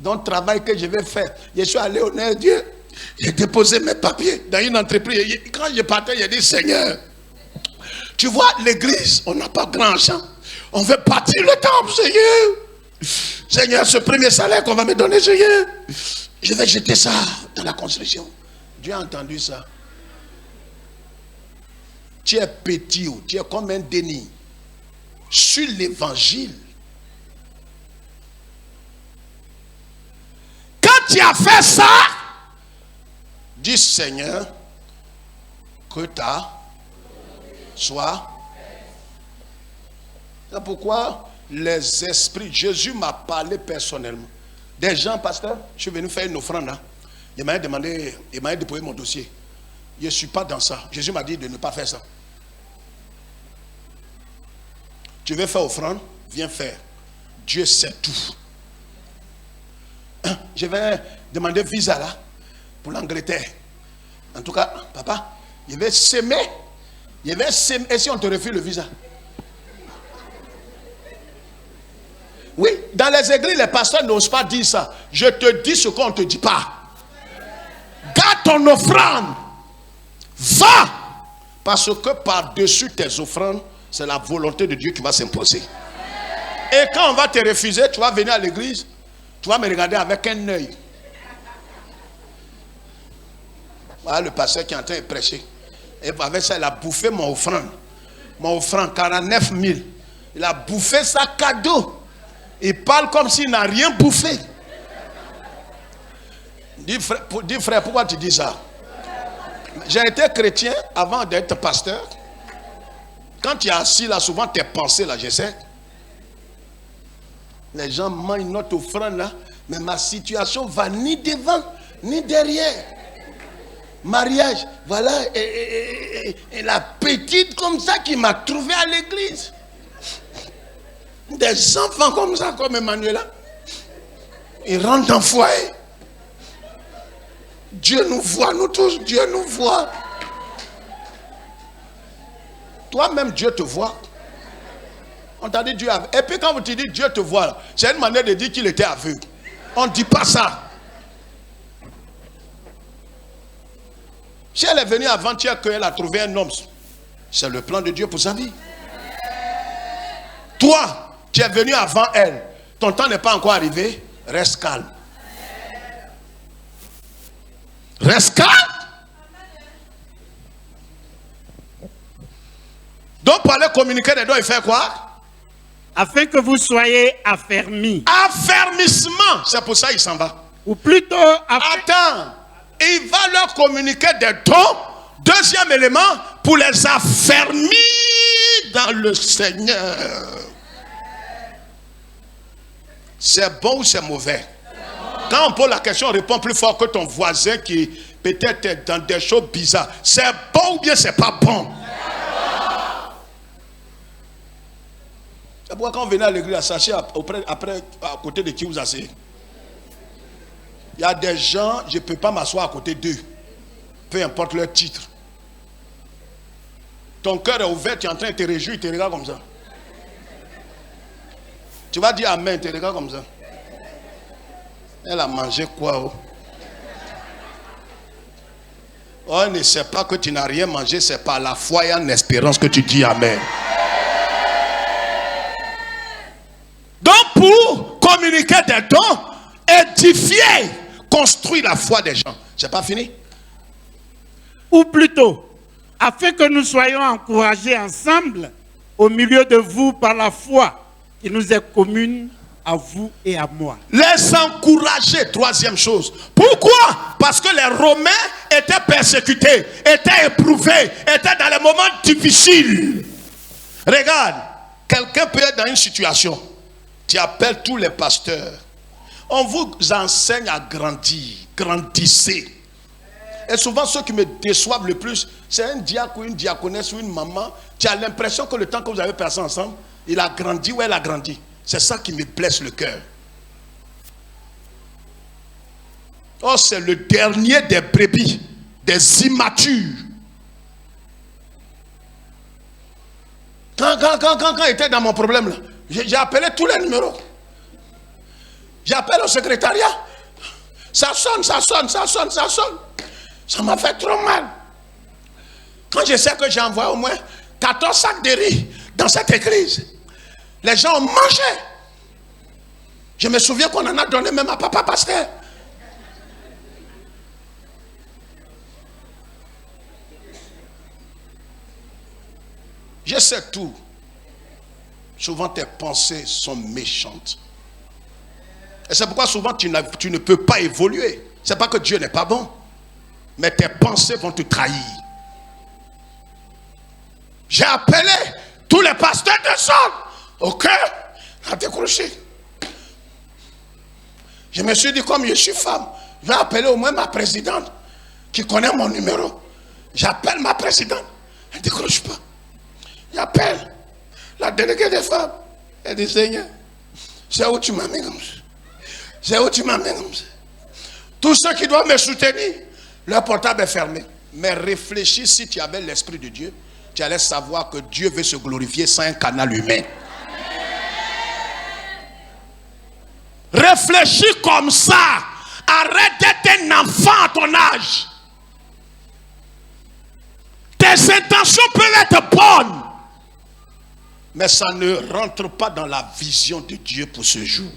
dans le travail que je vais faire. Je suis allé au nez de Dieu. J'ai déposé mes papiers dans une entreprise. Quand je partais, j'ai dit, Seigneur, tu vois, l'église, on n'a pas grand argent. On veut bâtir le temple, Seigneur. Seigneur, ce premier salaire qu'on va me donner, Seigneur, je vais jeter ça dans la construction. Dieu a entendu ça. Tu es petit ou tu es comme un déni. Sur l'évangile. Quand tu as fait ça, dis Seigneur, que ta soit. C'est pourquoi les esprits, Jésus m'a parlé personnellement. Des gens, pasteur, je suis venu faire une offrande là. Il m'a demandé, il m'a déposé mon dossier. Je ne suis pas dans ça. Jésus m'a dit de ne pas faire ça. Tu veux faire offrande? Viens faire. Dieu sait tout. Je vais demander visa là pour l'Angleterre. En tout cas, papa, je vais s'aimer. Et si on te refuse le visa? Oui, dans les églises, les pasteurs n'osent pas dire ça. Je te dis ce qu'on ne te dit pas. Garde ton offrande. Va. Parce que par-dessus tes offrandes, c'est la volonté de Dieu qui va s'imposer. Et quand on va te refuser, tu vas venir à l'église, tu vas me regarder avec un œil. Voilà le pasteur qui est en train de prêcher. Et avec ça, il a bouffé mon offrande. Mon offrande, 49 000. Il a bouffé ça cadeau. Il parle comme s'il n'a rien bouffé. Dis frère, pourquoi tu dis ça? J'ai été chrétien avant d'être pasteur. Quand tu es assis là, souvent tes pensées là, je sais. Les gens mangent notre offrande là, mais ma situation va ni devant, ni derrière. Mariage, voilà, et la petite comme ça qui m'a trouvé à l'église. Des enfants comme ça, comme Emmanuela, ils rentrent dans le foyer. Dieu nous voit, nous tous, Dieu nous voit. Toi-même, Dieu te voit. On t'a dit Dieu aveugle. Et puis quand vous te dites Dieu te voit, c'est une manière de dire qu'il était aveugle. On ne dit pas ça. Si elle est venue avant-hier qu'elle a trouvé un homme, c'est le plan de Dieu pour sa vie. Toi, tu es venu avant elle. Ton temps n'est pas encore arrivé. Reste calme. Reste calme. Donc, pour aller communiquer des dons, il fait quoi? Afin que vous soyez affermis. Affermissement. C'est pour ça qu'il s'en va. Ou plutôt... Attends. Il va leur communiquer des dons. Deuxième élément, pour les affermir dans le Seigneur. C'est bon ou c'est mauvais? Quand on pose la question, on répond plus fort que ton voisin qui peut-être est dans des choses bizarres. C'est bon ou bien c'est pas bon? C'est pourquoi quand on venait à l'église, sachez après à côté de qui vous asseyez. Il y a des gens, je ne peux pas m'asseoir à côté d'eux. Peu importe leur titre. Ton cœur est ouvert, tu es en train de te réjouir, tu te regardes comme ça. Tu vas dire amen, tu te regardes comme ça. Elle a mangé quoi? Oh? On ne sait pas que tu n'as rien mangé, c'est par la foi et en espérance que tu dis amen. Donc pour communiquer des dons, édifier, construire la foi des gens. C'est pas fini? Ou plutôt, afin que nous soyons encouragés ensemble au milieu de vous par la foi qui nous est commune à vous et à moi. Les encourager, troisième chose. Pourquoi? Parce que les Romains étaient persécutés, étaient éprouvés, étaient dans les moments difficiles. Regarde, quelqu'un peut être dans une situation. Tu appelles tous les pasteurs. On vous enseigne à grandir. Grandissez. Et souvent, ceux qui me déçoivent le plus, c'est un diacre ou une diaconesse ou une maman. Tu as l'impression que le temps que vous avez passé ensemble, il a grandi ou elle a grandi. C'est ça qui me blesse le cœur. Oh, c'est le dernier des brebis, des immatures. Quand il était dans mon problème, là, j'ai appelé tous les numéros. J'appelle au secrétariat. Ça sonne. Ça m'a fait trop mal. Quand je sais que j'ai envoyé au moins 14 sacs de riz dans cette église, les gens ont mangé. Je me souviens qu'on en a donné même à papa pasteur. Je sais tout. Souvent tes pensées sont méchantes. Et c'est pourquoi souvent tu ne peux pas évoluer. C'est pas que Dieu n'est pas bon, mais tes pensées vont te trahir. J'ai appelé tous les pasteurs de zone au cœur à décrocher. Je me suis dit, comme je suis femme, je vais appeler au moins ma présidente qui connaît mon numéro. J'appelle ma présidente, elle ne décroche pas. J'appelle la déléguée des femmes. Elle dit, Seigneur, c'est où tu m'as mis comme ça? C'est où tu m'as mis comme ça? Tous ceux qui doivent me soutenir, leur portable est fermé. Mais réfléchis, si tu avais l'esprit de Dieu, tu allais savoir que Dieu veut se glorifier sans un canal humain. Réfléchis comme ça. Arrête d'être un enfant à ton âge. Tes intentions peuvent être bonnes, mais ça ne rentre pas dans la vision de Dieu pour ce jour.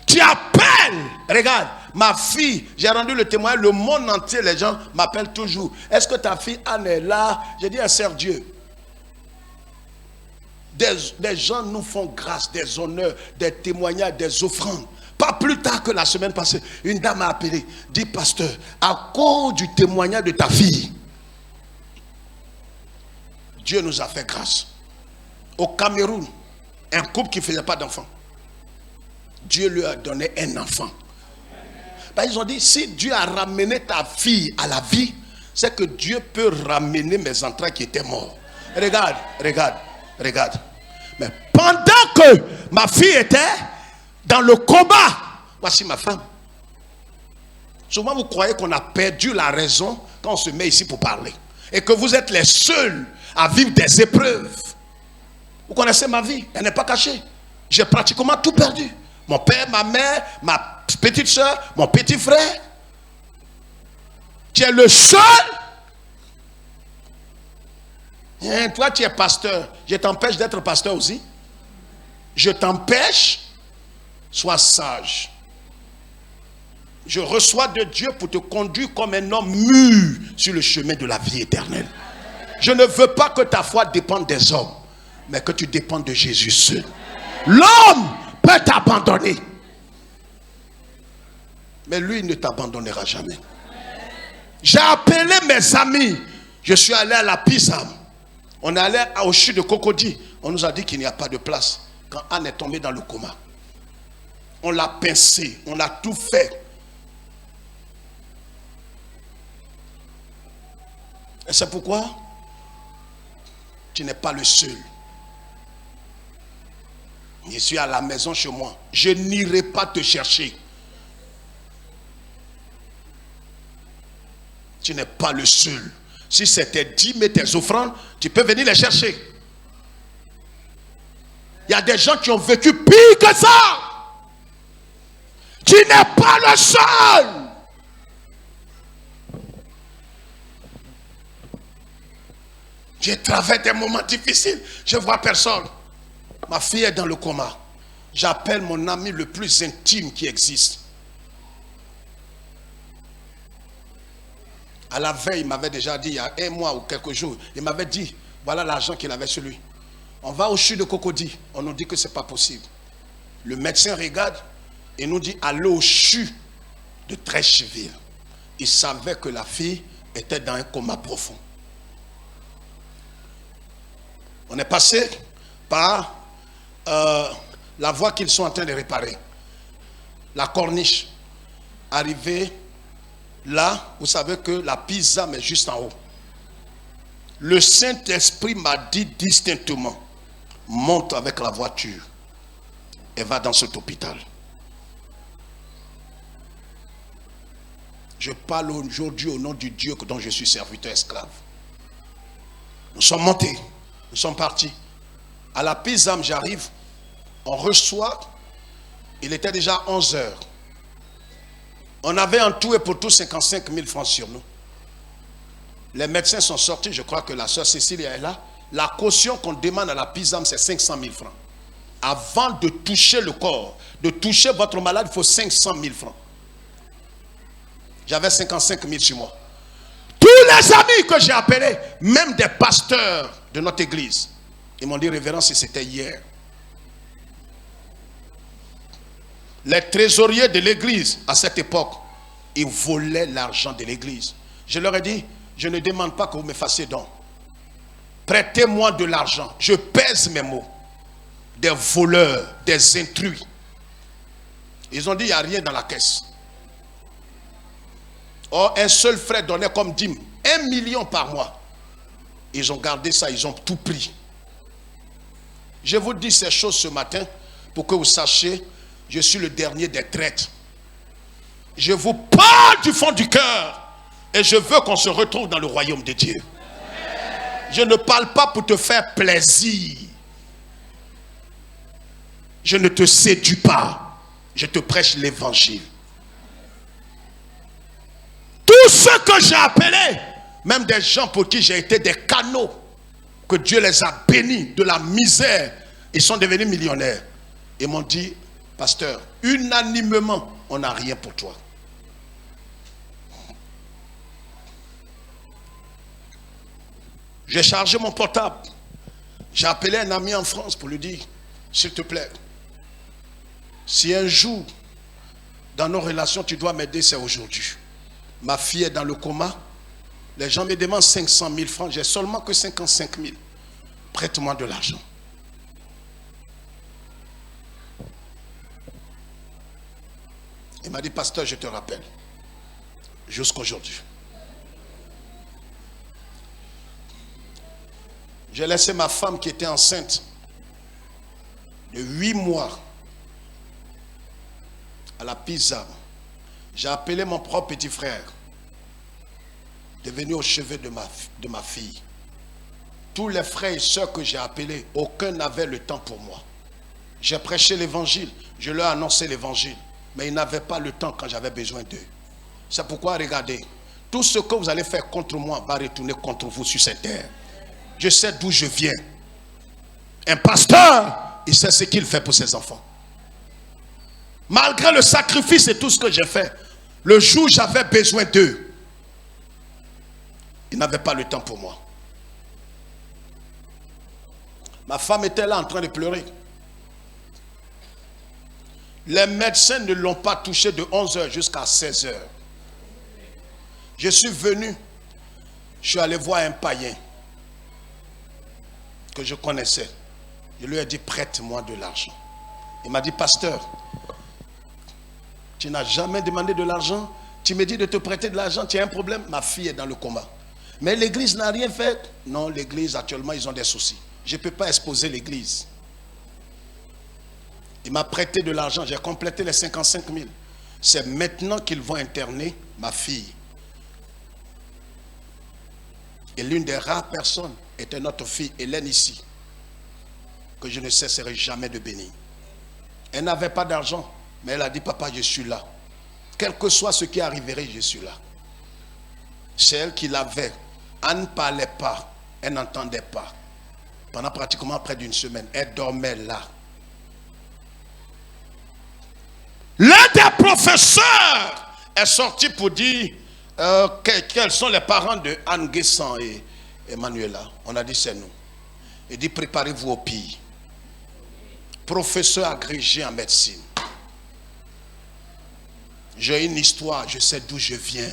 Tu appelles. Regarde, ma fille, j'ai rendu le témoin, le monde entier, les gens m'appellent toujours. Est-ce que ta fille Anne est là? J'ai dit, elle sert Dieu. Des gens nous font grâce, des honneurs, des témoignages, des offrandes. Pas plus tard que la semaine passée, une dame m'a appelé, dit, pasteur, à cause du témoignage de ta fille, Dieu nous a fait grâce. Au Cameroun, un couple qui ne faisait pas d'enfant, Dieu lui a donné un enfant. Ben, ils ont dit, si Dieu a ramené ta fille à la vie, c'est que Dieu peut ramener mes entrailles qui étaient morts. Regarde. Mais pendant que ma fille était dans le combat, voici ma femme. Souvent vous croyez qu'on a perdu la raison quand on se met ici pour parler. Et que vous êtes les seuls à vivre des épreuves. Vous connaissez ma vie, elle n'est pas cachée. J'ai pratiquement tout perdu. Mon père, ma mère, ma petite soeur, mon petit frère. Tu es le seul. Et toi, tu es pasteur. Je t'empêche d'être pasteur aussi. Je t'empêche. Sois sage. Je reçois de Dieu pour te conduire comme un homme mûr sur le chemin de la vie éternelle. Je ne veux pas que ta foi dépende des hommes, mais que tu dépendes de Jésus seul. L'homme peut t'abandonner, mais lui ne t'abandonnera jamais. J'ai appelé mes amis. Je suis allé à la Pisam. On est allé au CHU de Cocody. On nous a dit qu'il n'y a pas de place. Quand Anne est tombée dans le coma, on l'a pincé, on a tout fait. Et c'est pourquoi tu n'es pas le seul. Je suis à la maison chez moi. Je n'irai pas te chercher. Tu n'es pas le seul. Si c'était 10 mais tes offrandes, tu peux venir les chercher. Il y a des gens qui ont vécu pire que ça. Tu n'es pas le seul. J'ai traversé des moments difficiles. Je ne vois personne. Ma fille est dans le coma. J'appelle mon ami le plus intime qui existe. À la veille, il m'avait déjà dit, il y a un mois ou quelques jours, il m'avait dit, voilà l'argent qu'il avait sur lui. On va au CHU de Cocody. On nous dit que ce n'est pas possible. Le médecin regarde et nous dit, allez au CHU de Treichville. Il savait que la fille était dans un coma profond. On est passé par la voie qu'ils sont en train de réparer. La corniche. Arrivé là, vous savez que la pizza est juste en haut. Le Saint-Esprit m'a dit distinctement, monte avec la voiture et va dans cet hôpital. Je parle aujourd'hui au nom du Dieu dont je suis serviteur esclave. Nous sommes montés, nous sommes partis. À la Pisam, j'arrive, on reçoit Il était déjà 11 heures. On avait en tout et pour tout 55 000 francs sur nous. Les médecins sont sortis, je crois que la soeur Cécilia est là. La caution qu'on demande à la PISAM, c'est 500 000 francs. Avant de toucher le corps, de toucher votre malade, il faut 500 000 francs. J'avais 55 000 sur moi. Tous les amis que j'ai appelés, même des pasteurs de notre église, ils m'ont dit, révérend, si c'était hier. Les trésoriers de l'église, à cette époque, ils volaient l'argent de l'église. Je leur ai dit, je ne demande pas que vous me fassiez don. Prêtez-moi de l'argent. Je pèse mes mots. Des voleurs, des intrus. Ils ont dit, il n'y a rien dans la caisse. Or, un seul frère donnait comme dîme 1 million par mois. Ils ont gardé ça, ils ont tout pris. Je vous dis ces choses ce matin pour que vous sachiez, je suis le dernier des traîtres. Je vous parle du fond du cœur et je veux qu'on se retrouve dans le royaume de Dieu. Je ne parle pas pour te faire plaisir. Je ne te séduis pas. Je te prêche l'évangile. Tous ceux que j'ai appelés, même des gens pour qui j'ai été des canaux, que Dieu les a bénis de la misère, ils sont devenus millionnaires. Ils m'ont dit, pasteur, unanimement, on n'a rien pour toi. J'ai chargé mon portable. J'ai appelé un ami en France pour lui dire, s'il te plaît, si un jour, dans nos relations, tu dois m'aider, c'est aujourd'hui. Ma fille est dans le coma. Les gens me demandent 500 000 francs. J'ai seulement que 55 000. Prête-moi de l'argent. Il m'a dit, pasteur, je te rappelle. Jusqu'aujourd'hui. J'ai laissé ma femme qui était enceinte de 8 mois à la PISAM. J'ai appelé mon propre petit frère de venir au chevet de ma fille. Tous les frères et sœurs que j'ai appelés, aucun n'avait le temps pour moi. J'ai prêché l'évangile, je leur ai annoncé l'évangile, mais ils n'avaient pas le temps quand j'avais besoin d'eux. C'est pourquoi, regardez, tout ce que vous allez faire contre moi va retourner contre vous sur cette terre. Je sais d'où je viens. Un pasteur, il sait ce qu'il fait pour ses enfants. Malgré le sacrifice et tout ce que j'ai fait, le jour où j'avais besoin d'eux, ils n'avaient pas le temps pour moi. Ma femme était là en train de pleurer. Les médecins ne l'ont pas touché de 11h jusqu'à 16h. Je suis venu, je suis allé voir un païen que je connaissais. Je lui ai dit, prête-moi de l'argent. Il m'a dit, pasteur, tu n'as jamais demandé de l'argent. Tu me dis de te prêter de l'argent, tu as un problème. Ma fille est dans le coma. Mais l'église n'a rien fait. Non, l'église actuellement, ils ont des soucis. Je ne peux pas exposer l'église. Il m'a prêté de l'argent, j'ai complété les 55 000. C'est maintenant qu'ils vont interner ma fille. Et l'une des rares personnes était notre fille Hélène ici, que je ne cesserai jamais de bénir. Elle n'avait pas d'argent, mais elle a dit, papa, je suis là. Quel que soit ce qui arriverait, je suis là. C'est elle qui l'avait. Elle ne parlait pas, elle n'entendait pas. Pendant pratiquement près d'une semaine, elle dormait là. L'un des professeurs est sorti pour dire quels sont les parents de Anne Guessan et Emmanuela. On a dit c'est nous. Il dit préparez-vous au pire. Professeur agrégé en médecine. J'ai une histoire, je sais d'où je viens.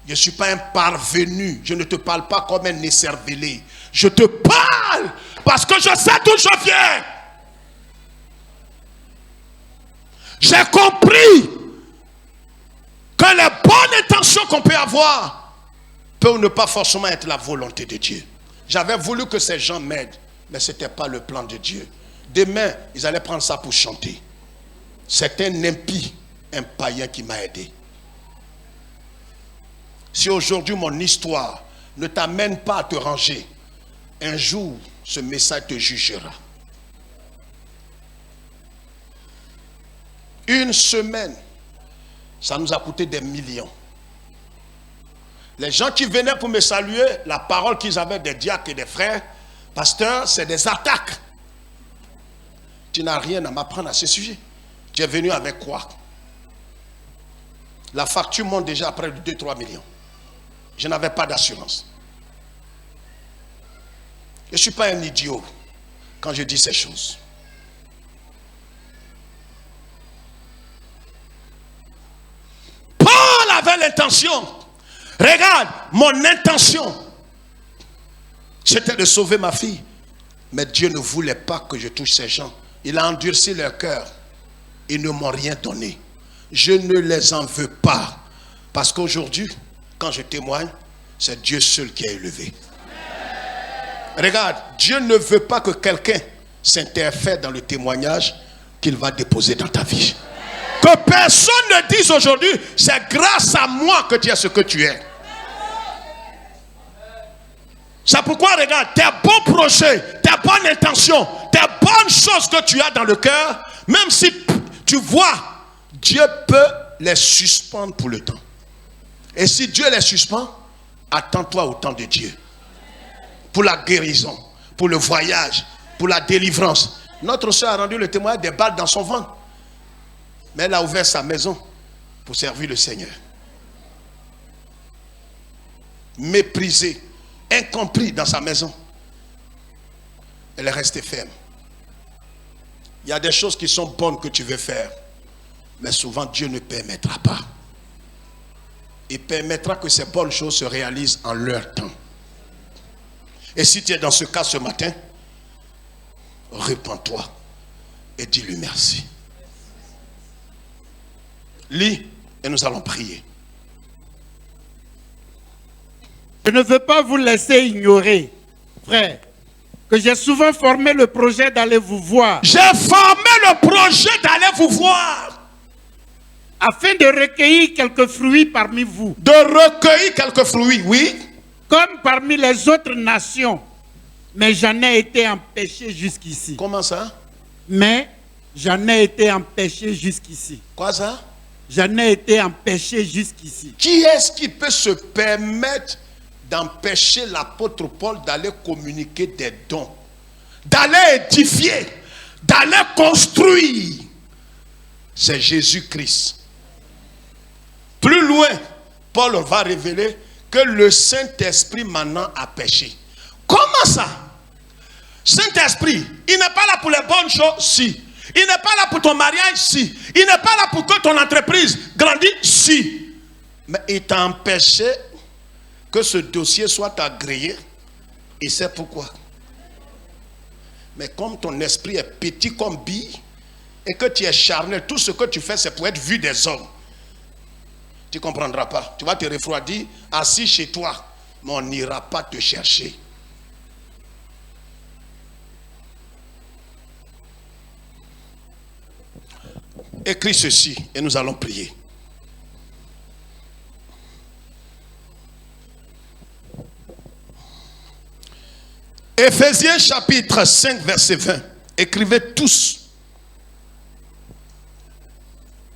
Je ne suis pas un parvenu. Je ne te parle pas comme un écervelé. Je te parle parce que je sais d'où je viens. J'ai compris que les bonnes intentions qu'on peut avoir peuvent ne pas forcément être la volonté de Dieu. J'avais voulu que ces gens m'aident, mais ce n'était pas le plan de Dieu. Demain, ils allaient prendre ça pour chanter. C'est un impie, un païen qui m'a aidé. Si aujourd'hui mon histoire ne t'amène pas à te ranger, un jour ce message te jugera. Une semaine, ça nous a coûté des millions. Les gens qui venaient pour me saluer, la parole qu'ils avaient des diacres et des frères, pasteur, c'est des attaques. Tu n'as rien à m'apprendre à ce sujet. Tu es venu avec quoi? La facture monte déjà à près de 2-3 millions. Je n'avais pas d'assurance. Je ne suis pas un idiot quand je dis ces choses. Paul avait l'intention. Regarde, mon intention, c'était de sauver ma fille. Mais Dieu ne voulait pas que je touche ces gens. Il a endurci leur cœur. Ils ne m'ont rien donné. Je ne les en veux pas. Parce qu'aujourd'hui, quand je témoigne, c'est Dieu seul qui est élevé. Regarde, Dieu ne veut pas que quelqu'un s'interfère dans le témoignage qu'il va déposer dans ta vie. Que personne ne dise aujourd'hui, c'est grâce à moi que tu es ce que tu es. C'est pourquoi, regarde, tes bons projets, tes bonnes intentions, tes bonnes choses que tu as dans le cœur, même si tu vois, Dieu peut les suspendre pour le temps. Et si Dieu les suspend, attends-toi au temps de Dieu. Pour la guérison, pour le voyage, pour la délivrance. Notre soeur a rendu le témoignage des balles dans son ventre. Mais elle a ouvert sa maison pour servir le Seigneur. Méprisée, incompris dans sa maison. Elle est restée ferme. Il y a des choses qui sont bonnes que tu veux faire. Mais souvent Dieu ne permettra pas. Il permettra que ces bonnes choses se réalisent en leur temps. Et si tu es dans ce cas ce matin, repens-toi et dis-lui merci. Lis et nous allons prier. Je ne veux pas vous laisser ignorer, frère, que j'ai souvent formé le projet d'aller vous voir. J'ai formé le projet d'aller vous voir. Afin de recueillir quelques fruits parmi vous. De recueillir quelques fruits, oui. Comme parmi les autres nations. Mais j'en ai été empêché jusqu'ici. Comment ça? Mais j'en ai été empêché jusqu'ici. Quoi ça? J'en ai été empêché jusqu'ici. Qui est-ce qui peut se permettre d'empêcher l'apôtre Paul d'aller communiquer des dons, d'aller édifier, d'aller construire? C'est Jésus-Christ. Plus loin, Paul va révéler que le Saint-Esprit maintenant a péché. Comment ça? Saint-Esprit, il n'est pas là pour les bonnes choses, si. Il n'est pas là pour ton mariage, si. Il n'est pas là pour que ton entreprise grandisse, si. Mais il t'a empêché que ce dossier soit agréé. Et c'est pourquoi. Mais comme ton esprit est petit comme bille, et que tu es charnel, tout ce que tu fais, c'est pour être vu des hommes. Tu ne comprendras pas. Tu vas te refroidir, assis chez toi. Mais on n'ira pas te chercher. Écris ceci et nous allons prier. Éphésiens chapitre 5 verset 20. Écrivez tous.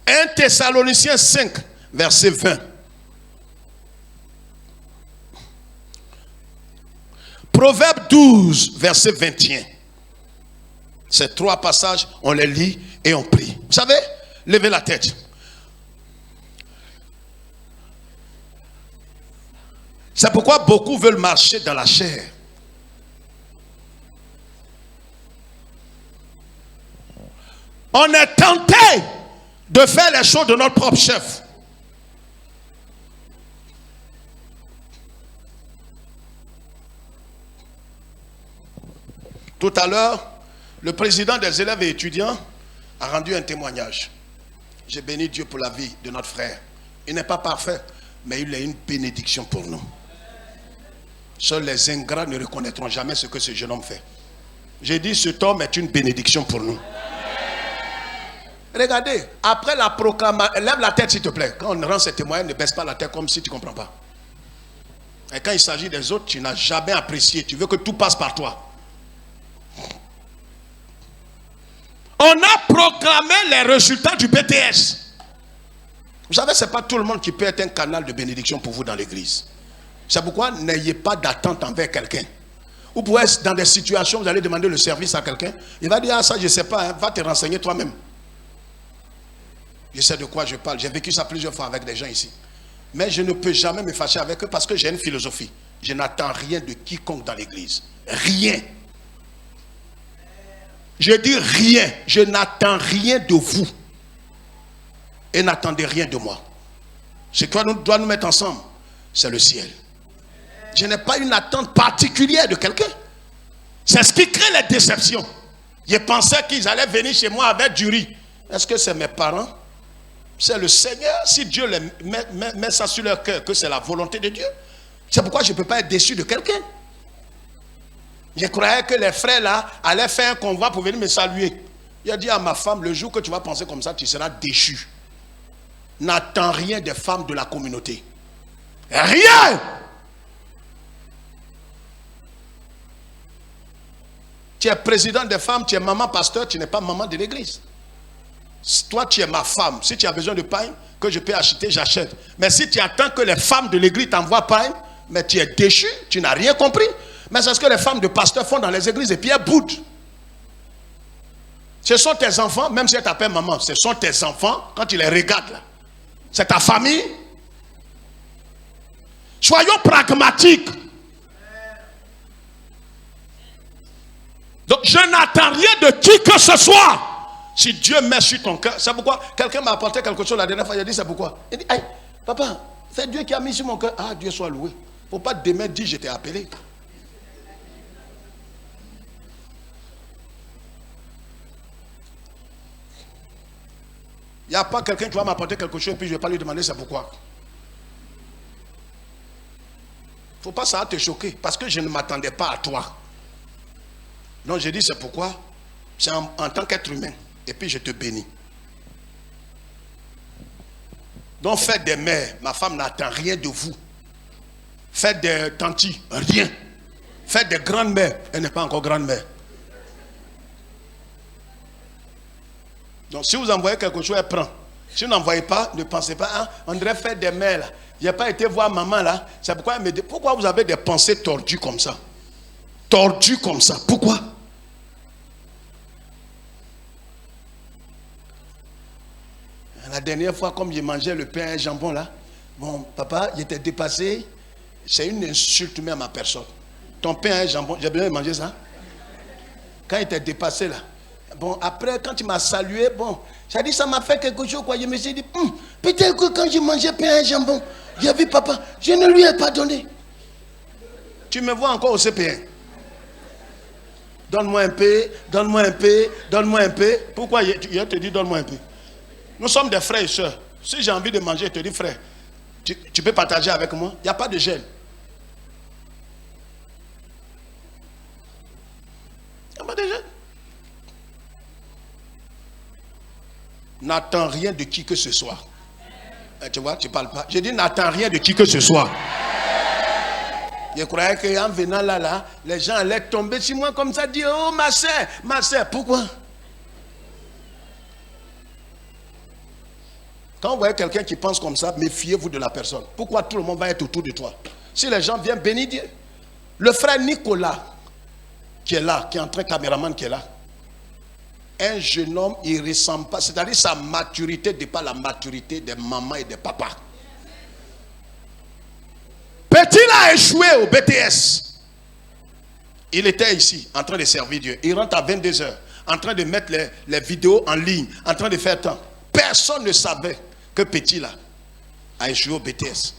1 Thessaloniciens 5 verset 20. Proverbe 12 verset 21. Ces trois passages, on les lit et on prie. Vous savez, levez la tête. C'est pourquoi beaucoup veulent marcher dans la chair. On est tenté de faire les choses de notre propre chef. Tout à l'heure, le président des élèves et étudiants a rendu un témoignage. J'ai béni Dieu pour la vie de notre frère. Il n'est pas parfait, mais il est une bénédiction pour nous. Seuls les ingrats ne reconnaîtront jamais ce que ce jeune homme fait. J'ai dit, cet homme est une bénédiction pour nous. Regardez, après la proclamation, lève la tête s'il te plaît. Quand on rend ces témoignages, ne baisse pas la tête comme si tu ne comprends pas. Et quand il s'agit des autres, tu n'as jamais apprécié. Tu veux que tout passe par toi. On a proclamé les résultats du BTS. Vous savez, ce n'est pas tout le monde qui peut être un canal de bénédiction pour vous dans l'église. C'est pourquoi n'ayez pas d'attente envers quelqu'un. Vous pouvez être dans des situations, vous allez demander le service à quelqu'un. Il va dire, ah ça je ne sais pas, hein, va te renseigner toi-même. Je sais de quoi je parle. J'ai vécu ça plusieurs fois avec des gens ici. Mais je ne peux jamais me fâcher avec eux parce que j'ai une philosophie. Je n'attends rien de quiconque dans l'église. Rien. Je dis rien. Je n'attends rien de vous. Et n'attendez rien de moi. Ce qui doit nous mettre ensemble, c'est le ciel. Je n'ai pas une attente particulière de quelqu'un. C'est ce qui crée les déceptions. Je pensais qu'ils allaient venir chez moi avec du riz. Est-ce que c'est mes parents? C'est le Seigneur. Si Dieu met ça sur leur cœur, que c'est la volonté de Dieu. C'est pourquoi je ne peux pas être déçu de quelqu'un. Je croyais que les frères là allaient faire un convoi pour venir me saluer. Il a dit à ma femme, le jour que tu vas penser comme ça, tu seras déchu. N'attends rien des femmes de la communauté. Rien! Tu es président des femmes, tu es maman pasteur, tu n'es pas maman de l'église. Toi, tu es ma femme. Si tu as besoin de pain que je peux acheter, j'achète. Mais si tu attends que les femmes de l'église t'envoient pain, mais tu es déchu, tu n'as rien compris. Mais c'est ce que les femmes de pasteurs font dans les églises et puis elles boudent. Ce sont tes enfants, même si elles t'appellent maman, ce sont tes enfants quand tu les regardes là. C'est ta famille. Soyons pragmatiques. Donc je n'attends rien de qui que ce soit. Si Dieu met sur ton cœur, c'est pourquoi quelqu'un m'a apporté quelque chose la dernière fois, il a dit c'est pourquoi. Il dit, hey, papa, c'est Dieu qui a mis sur mon cœur. Ah, Dieu soit loué. Il ne faut pas demain dire je t'ai appelé. Il n'y a pas quelqu'un qui va m'apporter quelque chose et puis je ne vais pas lui demander c'est pourquoi. Il ne faut pas ça te choquer parce que je ne m'attendais pas à toi. Donc j'ai dit c'est pourquoi, c'est en tant qu'être humain. Et puis je te bénis. Donc faites des mères, ma femme n'attend rien de vous. Faites des tantis, rien. Faites des grandes mères, elle n'est pas encore grande mère. Donc si vous envoyez quelque chose, elle prend. Si vous n'envoyez pas, ne pensez pas, hein, on devrait faire des mères là. Je n'ai pas été voir maman là. C'est pourquoi elle me dit, pourquoi vous avez des pensées tordues comme ça? Tordues comme ça, pourquoi? La dernière fois, comme j'ai mangé le pain et le jambon là, bon, papa, j'étais dépassé. C'est une insulte même à ma personne. Ton pain et le jambon, j'ai bien mangé ça. Quand il était dépassé là, bon, après, quand il m'a salué, bon, j'ai dit, ça m'a fait quelque chose, quoi. Je me suis dit, peut-être que quand j'ai mangé pain et jambon, j'ai vu papa, je ne lui ai pas donné. Tu me vois encore au CP1. Donne-moi un peu, donne-moi un peu, donne-moi un peu. Pourquoi je te dis, donne-moi un peu? Nous sommes des frères et sœurs. Si j'ai envie de manger, je te dis, frère, tu peux partager avec moi? Il n'y a pas de gêne. Il n'y a pas de gêne. N'attends rien de qui que ce soit. Tu vois, tu ne parles pas. Je dis, n'attends rien de qui que ce soit. Je croyais qu'en venant là, les gens allaient tomber sur moi comme ça, dire, oh ma soeur, pourquoi? Quand vous voyez quelqu'un qui pense comme ça, méfiez-vous de la personne. Pourquoi tout le monde va être autour de toi? Si les gens viennent bénir Dieu. Le frère Nicolas, qui est là, qui est en train, caméraman qui est là, un jeune homme, il ne ressemble pas, c'est-à-dire sa maturité n'est pas la maturité des mamans et des papas. Petit a échoué au BTS. Il était ici, en train de servir Dieu. Il rentre à 22h, en train de mettre les vidéos en ligne, en train de faire temps. Personne ne savait que Petit là a échoué au BTS.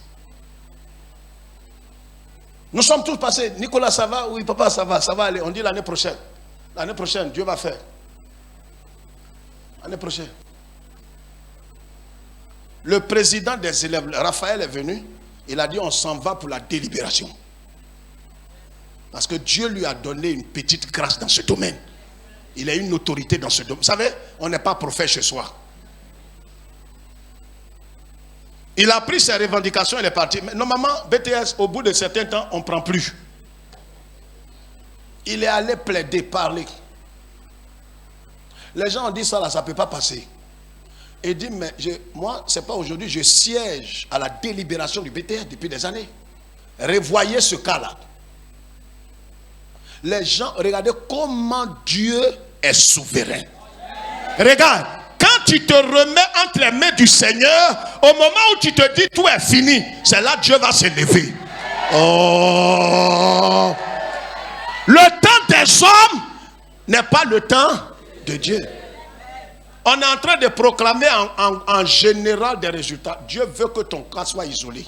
Nous sommes tous passés. Nicolas, ça va? Oui, papa, ça va aller. On dit l'année prochaine. L'année prochaine, Dieu va faire. L'année prochaine. Le président des élèves, Raphaël, est venu. Il a dit, on s'en va pour la délibération. Parce que Dieu lui a donné une petite grâce dans ce domaine. Il a une autorité dans ce domaine. Vous savez, on n'est pas prophète chez soi. Il a pris ses revendications, il est parti. Mais normalement, BTS, au bout de certains temps, on ne prend plus. Il est allé plaider, parler. Les gens ont dit ça là, ça ne peut pas passer. Et il dit, mais moi, ce n'est pas aujourd'hui, je siège à la délibération du BTR depuis des années. Revoyez ce cas-là. Les gens, regardez comment Dieu est souverain. Regarde, quand tu te remets entre les mains du Seigneur, au moment où tu te dis tout est fini, c'est là que Dieu va se lever. Oh! Le temps des hommes n'est pas le temps de Dieu. On est en train de proclamer en général des résultats. Dieu veut que ton cas soit isolé.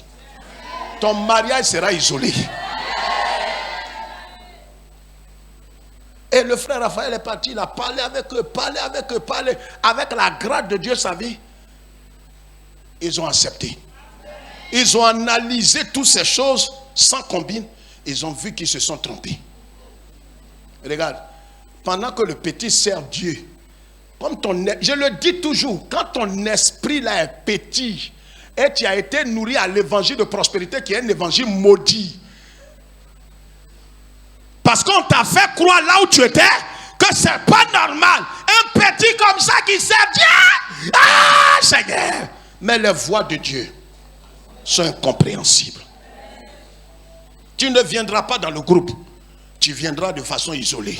Ton mariage sera isolé. Et le frère Raphaël est parti, il a parlé avec eux, parlé avec la grâce de Dieu, sa vie. Ils ont accepté. Ils ont analysé toutes ces choses sans combine. Ils ont vu qu'ils se sont trompés. Regarde, pendant que le petit sert Dieu, comme je le dis toujours, quand ton esprit là est petit et tu as été nourri à l'évangile de prospérité qui est un évangile maudit, parce qu'on t'a fait croire là où tu étais que c'est pas normal. Un petit comme ça qui sert Dieu. Ah, Seigneur. Mais les voies de Dieu sont incompréhensibles. Tu ne viendras pas dans le groupe. Tu viendras de façon isolée.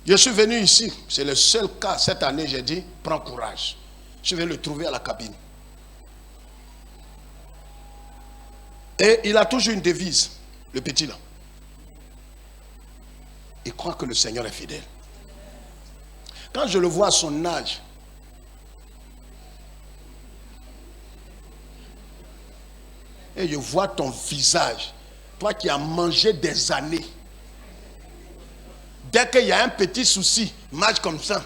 Je suis venu ici. C'est le seul cas cette année. J'ai dit, prends courage. Je vais le trouver à la cabine. Et il a toujours une devise, le petit là. Il croit que le Seigneur est fidèle. Quand je le vois à son âge, et je vois ton visage, toi qui as mangé des années, dès qu'il y a un petit souci, marche comme ça.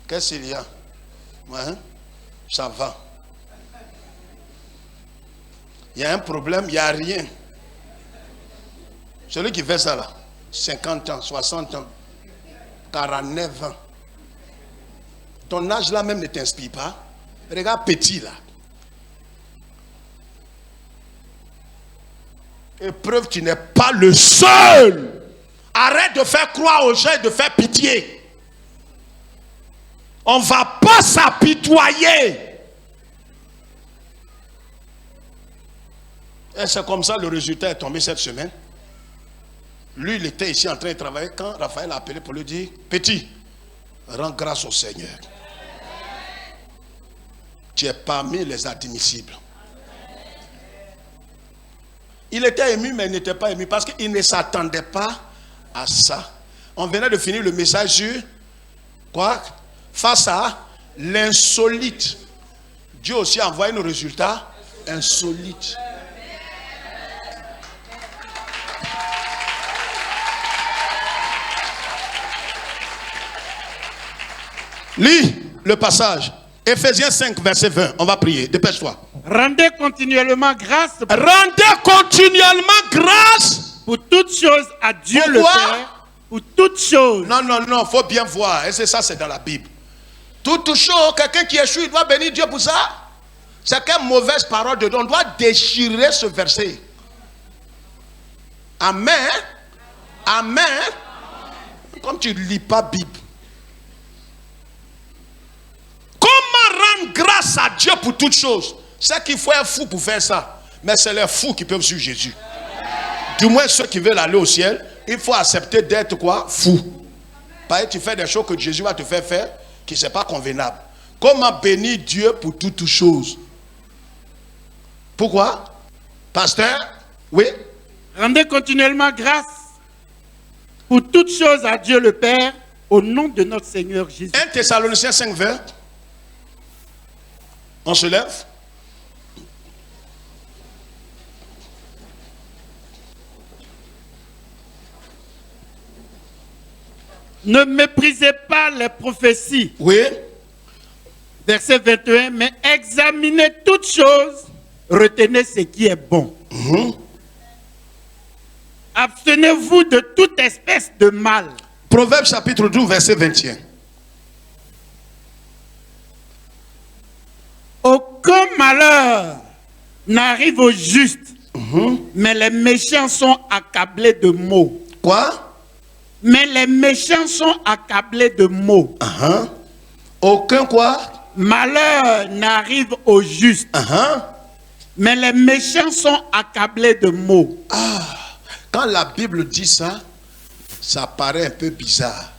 Qu'est-ce qu'il y a? Ouais, hein? Ça va. Il y a un problème, il n'y a rien. Celui qui fait ça là, 50 ans, 60 ans, 49 ans. Ton âge là même ne t'inspire pas. Regarde petit là. Et preuve, tu n'es pas le seul. Arrête de faire croire aux gens et de faire pitié. On ne va pas s'apitoyer. Et c'est comme ça le résultat est tombé cette semaine. Lui, il était ici en train de travailler quand Raphaël a appelé pour lui dire, petit, rends grâce au Seigneur. Tu es parmi les admissibles. Il était ému, mais il n'était pas ému parce qu'il ne s'attendait pas à ça. On venait de finir le message sur quoi? Face à l'insolite. Dieu aussi a envoyé nos résultats insolites. Lis le passage. Éphésiens 5, verset 20. On va prier. Dépêche-toi. Rendez continuellement grâce. Rendez continuellement grâce. Pour toutes choses à Dieu le Père. Pour toutes choses. Non, non, non. Il faut bien voir. Et c'est ça, c'est dans la Bible. Toutes choses, quelqu'un qui échoue, il doit bénir Dieu pour ça. C'est quelle mauvaise parole de Dieu. On doit déchirer ce verset. Amen. Amen. Comme tu ne lis pas Bible. Comment rendre grâce à Dieu pour toutes choses? C'est qu'il faut être fou pour faire ça. Mais c'est les fous qui peuvent suivre Jésus. Du moins ceux qui veulent aller au ciel, il faut accepter d'être quoi? Fou. Parce que tu fais des choses que Jésus va te faire faire qui ne sont pas convenables. Comment bénir Dieu pour toutes choses? Pourquoi? Pasteur? Oui? Rendez continuellement grâce pour toutes choses à Dieu le Père au nom de notre Seigneur Jésus. 1 Thessaloniciens 5, 20. On se lève. Ne méprisez pas les prophéties. Oui. Verset 21. Mais examinez toutes choses. Retenez ce qui est bon. Abstenez-vous de toute espèce de mal. Proverbe chapitre 12, verset 21. Aucun malheur n'arrive au juste Mais les méchants sont accablés de maux. Quoi? Mais les méchants sont accablés de maux. Aucun quoi? Malheur n'arrive au juste. Mais les méchants sont accablés de maux. Quand la Bible dit ça, ça paraît un peu bizarre.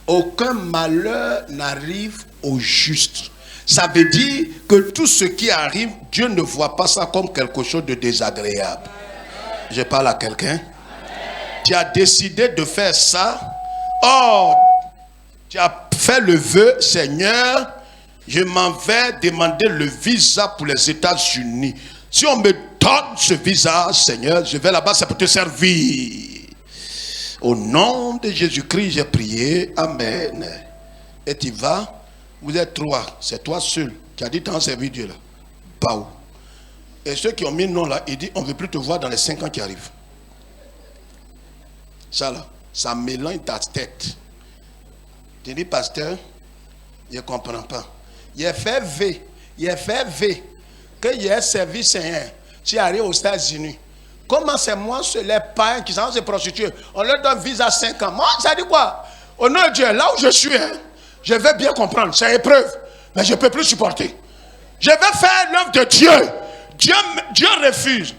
Aucun malheur n'arrive au juste. Ça veut dire que tout ce qui arrive, Dieu ne voit pas ça comme quelque chose de désagréable. Je parle à quelqu'un. Tu as décidé de faire ça. Oh, tu as fait le vœu, Seigneur, je m'en vais demander le visa pour les États-Unis. Si on me donne ce visa, Seigneur, je vais là-bas, c'est pour te servir. Au nom de Jésus-Christ, j'ai prié. Amen. Et tu vas, vous êtes trois, c'est toi seul qui as dit t'en servir Dieu là. Baou. Et ceux qui ont mis non là, ils disent on ne veut plus te voir dans les 5 ans qui arrivent. Ça là, ça mélange ta tête. Tu dis pasteur, je ne comprends pas. Il a fait V, que il a servi Seigneur. Tu arrives aux États-Unis. Comment c'est moi, c'est les païens qui sont se prostituer? On leur donne visa 5 ans. Moi, ça dit quoi? Au nom de Dieu, là où je suis, je vais bien comprendre. C'est épreuve. Mais je ne peux plus supporter. Je vais faire l'œuvre de Dieu. Dieu refuse.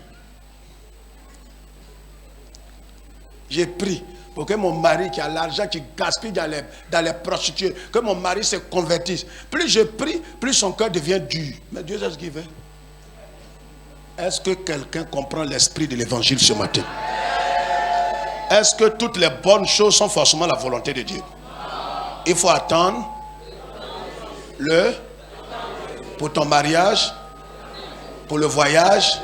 J'ai pris pour que mon mari qui a l'argent, qui gaspille dans les prostituées, que mon mari se convertisse. Plus je prie, plus son cœur devient dur. Mais Dieu sait ce qu'il veut. Est-ce que quelqu'un comprend l'esprit de l'évangile ce matin? Est-ce que toutes les bonnes choses sont forcément la volonté de Dieu? Il faut attendre pour ton mariage, pour le voyage.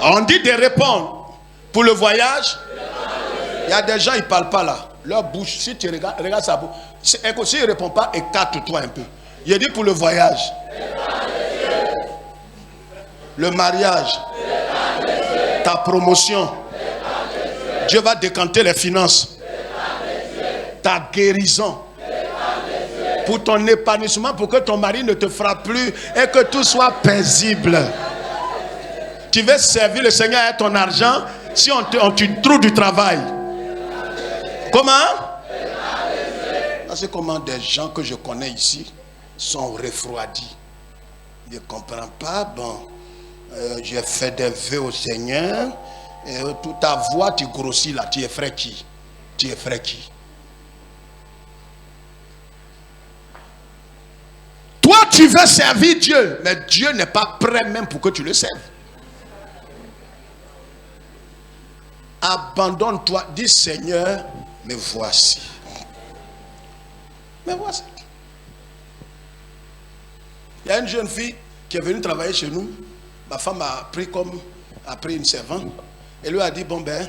On dit de répondre. Pour le voyage, il y a des gens, ils ne parlent pas là. Leur bouche, si tu regarde sa bouche. S'il ne répond pas, écarte-toi un peu. Il dit pour le voyage. Le mariage. Ta promotion. Dieu va décanter les finances. Ta guérison. Pour ton épanouissement, pour que ton mari ne te frappe plus et que tout soit paisible. Tu veux servir le Seigneur avec ton argent si on te trouve du travail. Comment? C'est comment des gens que je connais ici sont refroidis. Ils ne comprennent pas. Bon, j'ai fait des vœux au Seigneur. Et toute ta voix, tu grossis là. Tu es frère qui? Tu es frère qui? Toi, tu veux servir Dieu, mais Dieu n'est pas prêt même pour que tu le serves. Abandonne-toi. Dis Seigneur, me voici. Me voici. Il y a une jeune fille qui est venue travailler chez nous. Ma femme a pris une servante. Elle lui a dit, bon ben,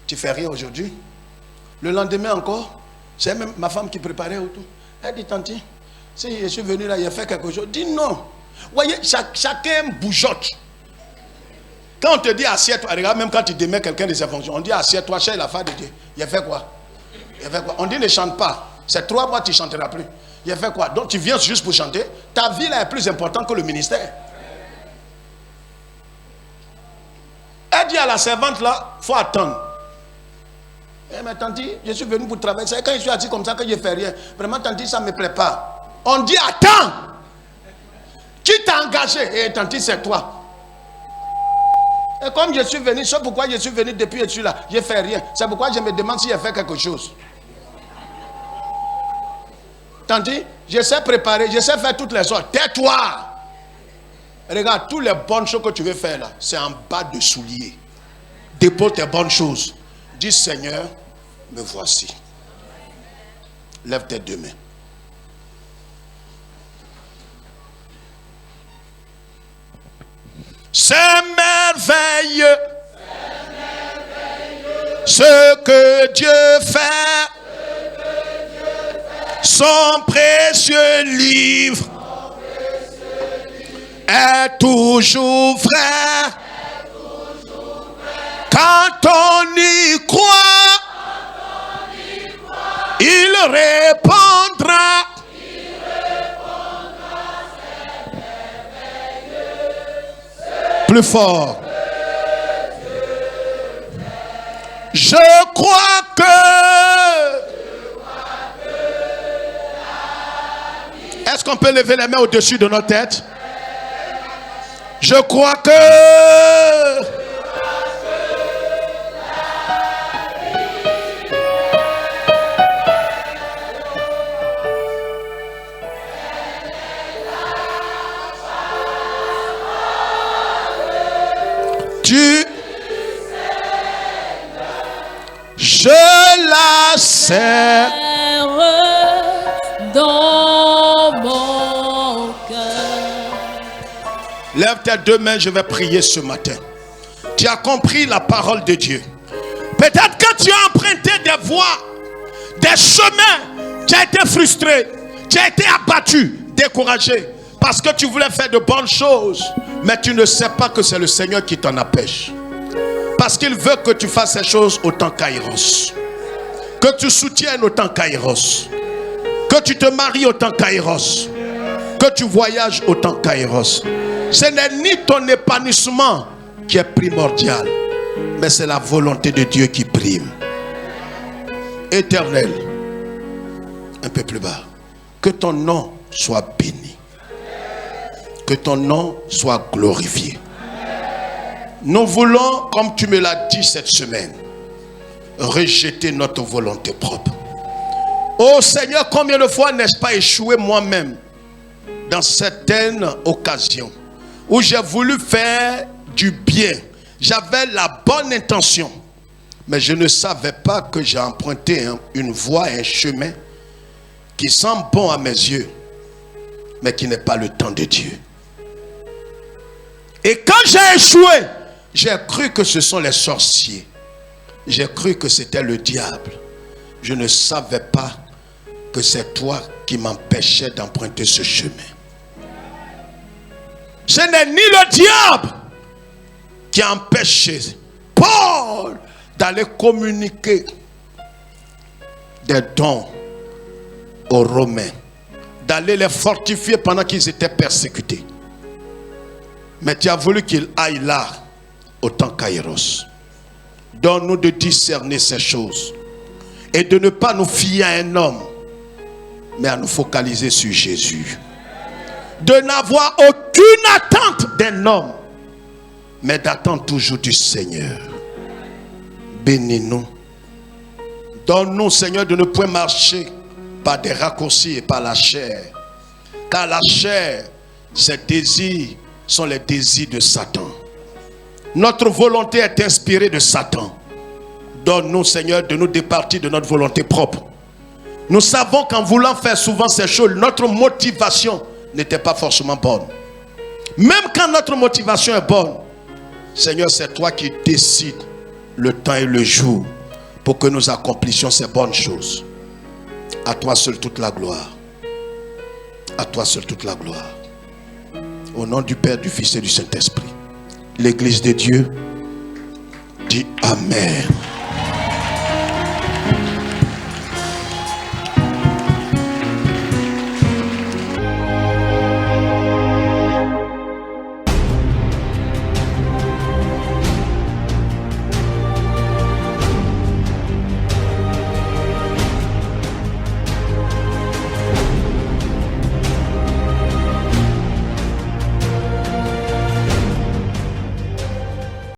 tu fais rien aujourd'hui. Le lendemain encore, c'est même ma femme qui préparait autour. Elle dit, tanti, si je suis venu là, il a fait quelque chose. Dis non. Voyez, chacun bougeotte. Quand on te dit assieds-toi, regarde, même quand tu démets quelqu'un de ses fonctions, on dit assieds-toi, chez la femme de Dieu. Il a fait quoi? On dit ne chante pas. C'est 3 mois, tu ne chanteras plus. Il a fait quoi? Donc tu viens juste pour chanter. Ta vie là est plus importante que le ministère. Elle dit à la servante là, il faut attendre. Mais tanti, je suis venu pour travailler. C'est quand je suis assis comme ça que je ne fais rien. Vraiment, tanti, ça ne me plaît pas. On dit attends. Qui t'a engagé? Et tanti, c'est toi. Et comme je suis venu, c'est pourquoi je suis venu depuis que je suis là. Je ne fais rien. C'est pourquoi je me demande si j'ai fait quelque chose. Tanti, je sais préparer, je sais faire toutes les choses. Tais-toi. Regarde, toutes les bonnes choses que tu veux faire là, c'est en bas de souliers. Dépose tes bonnes choses. Dis Seigneur, me voici. Lève tes 2 mains. C'est merveilleux. Ce que Dieu fait. Son précieux livre est toujours vrai. Quand on y croit, il répondra. Plus fort. Je crois que... Est-ce qu'on peut lever les mains au-dessus de nos têtes? Je crois que... Je la sers dans mon cœur. Lève tes deux mains, je vais prier ce matin. Tu as compris la parole de Dieu. Peut-être que tu as emprunté des voies, des chemins. Tu as été frustré, tu as été abattu, découragé, parce que tu voulais faire de bonnes choses, mais tu ne sais pas que c'est le Seigneur qui t'en empêche. Parce qu'il veut que tu fasses ces choses autant Kairos. Que tu soutiennes autant Kairos. Que tu te maries autant Kairos. Que tu voyages autant Kairos. Ce n'est ni ton épanouissement qui est primordial, mais c'est la volonté de Dieu qui prime. Éternel, un peu plus bas, que ton nom soit béni. Que ton nom soit glorifié. Nous voulons, comme tu me l'as dit cette semaine, rejeter notre volonté propre. Oh Seigneur, combien de fois n'ai-je pas échoué moi-même dans certaines occasions où j'ai voulu faire du bien. J'avais la bonne intention, mais je ne savais pas que j'ai emprunté une voie, un chemin qui semble bon à mes yeux, mais qui n'est pas le temps de Dieu. Et quand j'ai échoué, j'ai cru que ce sont les sorciers. J'ai cru que c'était le diable. Je ne savais pas que c'est toi qui m'empêchais d'emprunter ce chemin. Ce n'est ni le diable qui a empêché Paul d'aller communiquer des dons aux Romains, d'aller les fortifier pendant qu'ils étaient persécutés. Mais tu as voulu qu'il aille là autant Kairos. Donne-nous de discerner ces choses et de ne pas nous fier à un homme, mais à nous focaliser sur Jésus. De n'avoir aucune attente d'un homme, mais d'attendre toujours du Seigneur. Bénis-nous. Donne-nous, Seigneur, de ne point marcher par des raccourcis et par la chair. Car la chair, ses désirs sont les désirs de Satan. Notre volonté est inspirée de Satan. Donne-nous, Seigneur, de nous départir de notre volonté propre. Nous savons qu'en voulant faire souvent ces choses, notre motivation n'était pas forcément bonne. Même quand notre motivation est bonne, Seigneur, c'est toi qui décides le temps et le jour pour que nous accomplissions ces bonnes choses. À toi seul toute la gloire. À toi seul toute la gloire. Au nom du Père, du Fils et du Saint-Esprit. L'Église de Dieu dit Amen.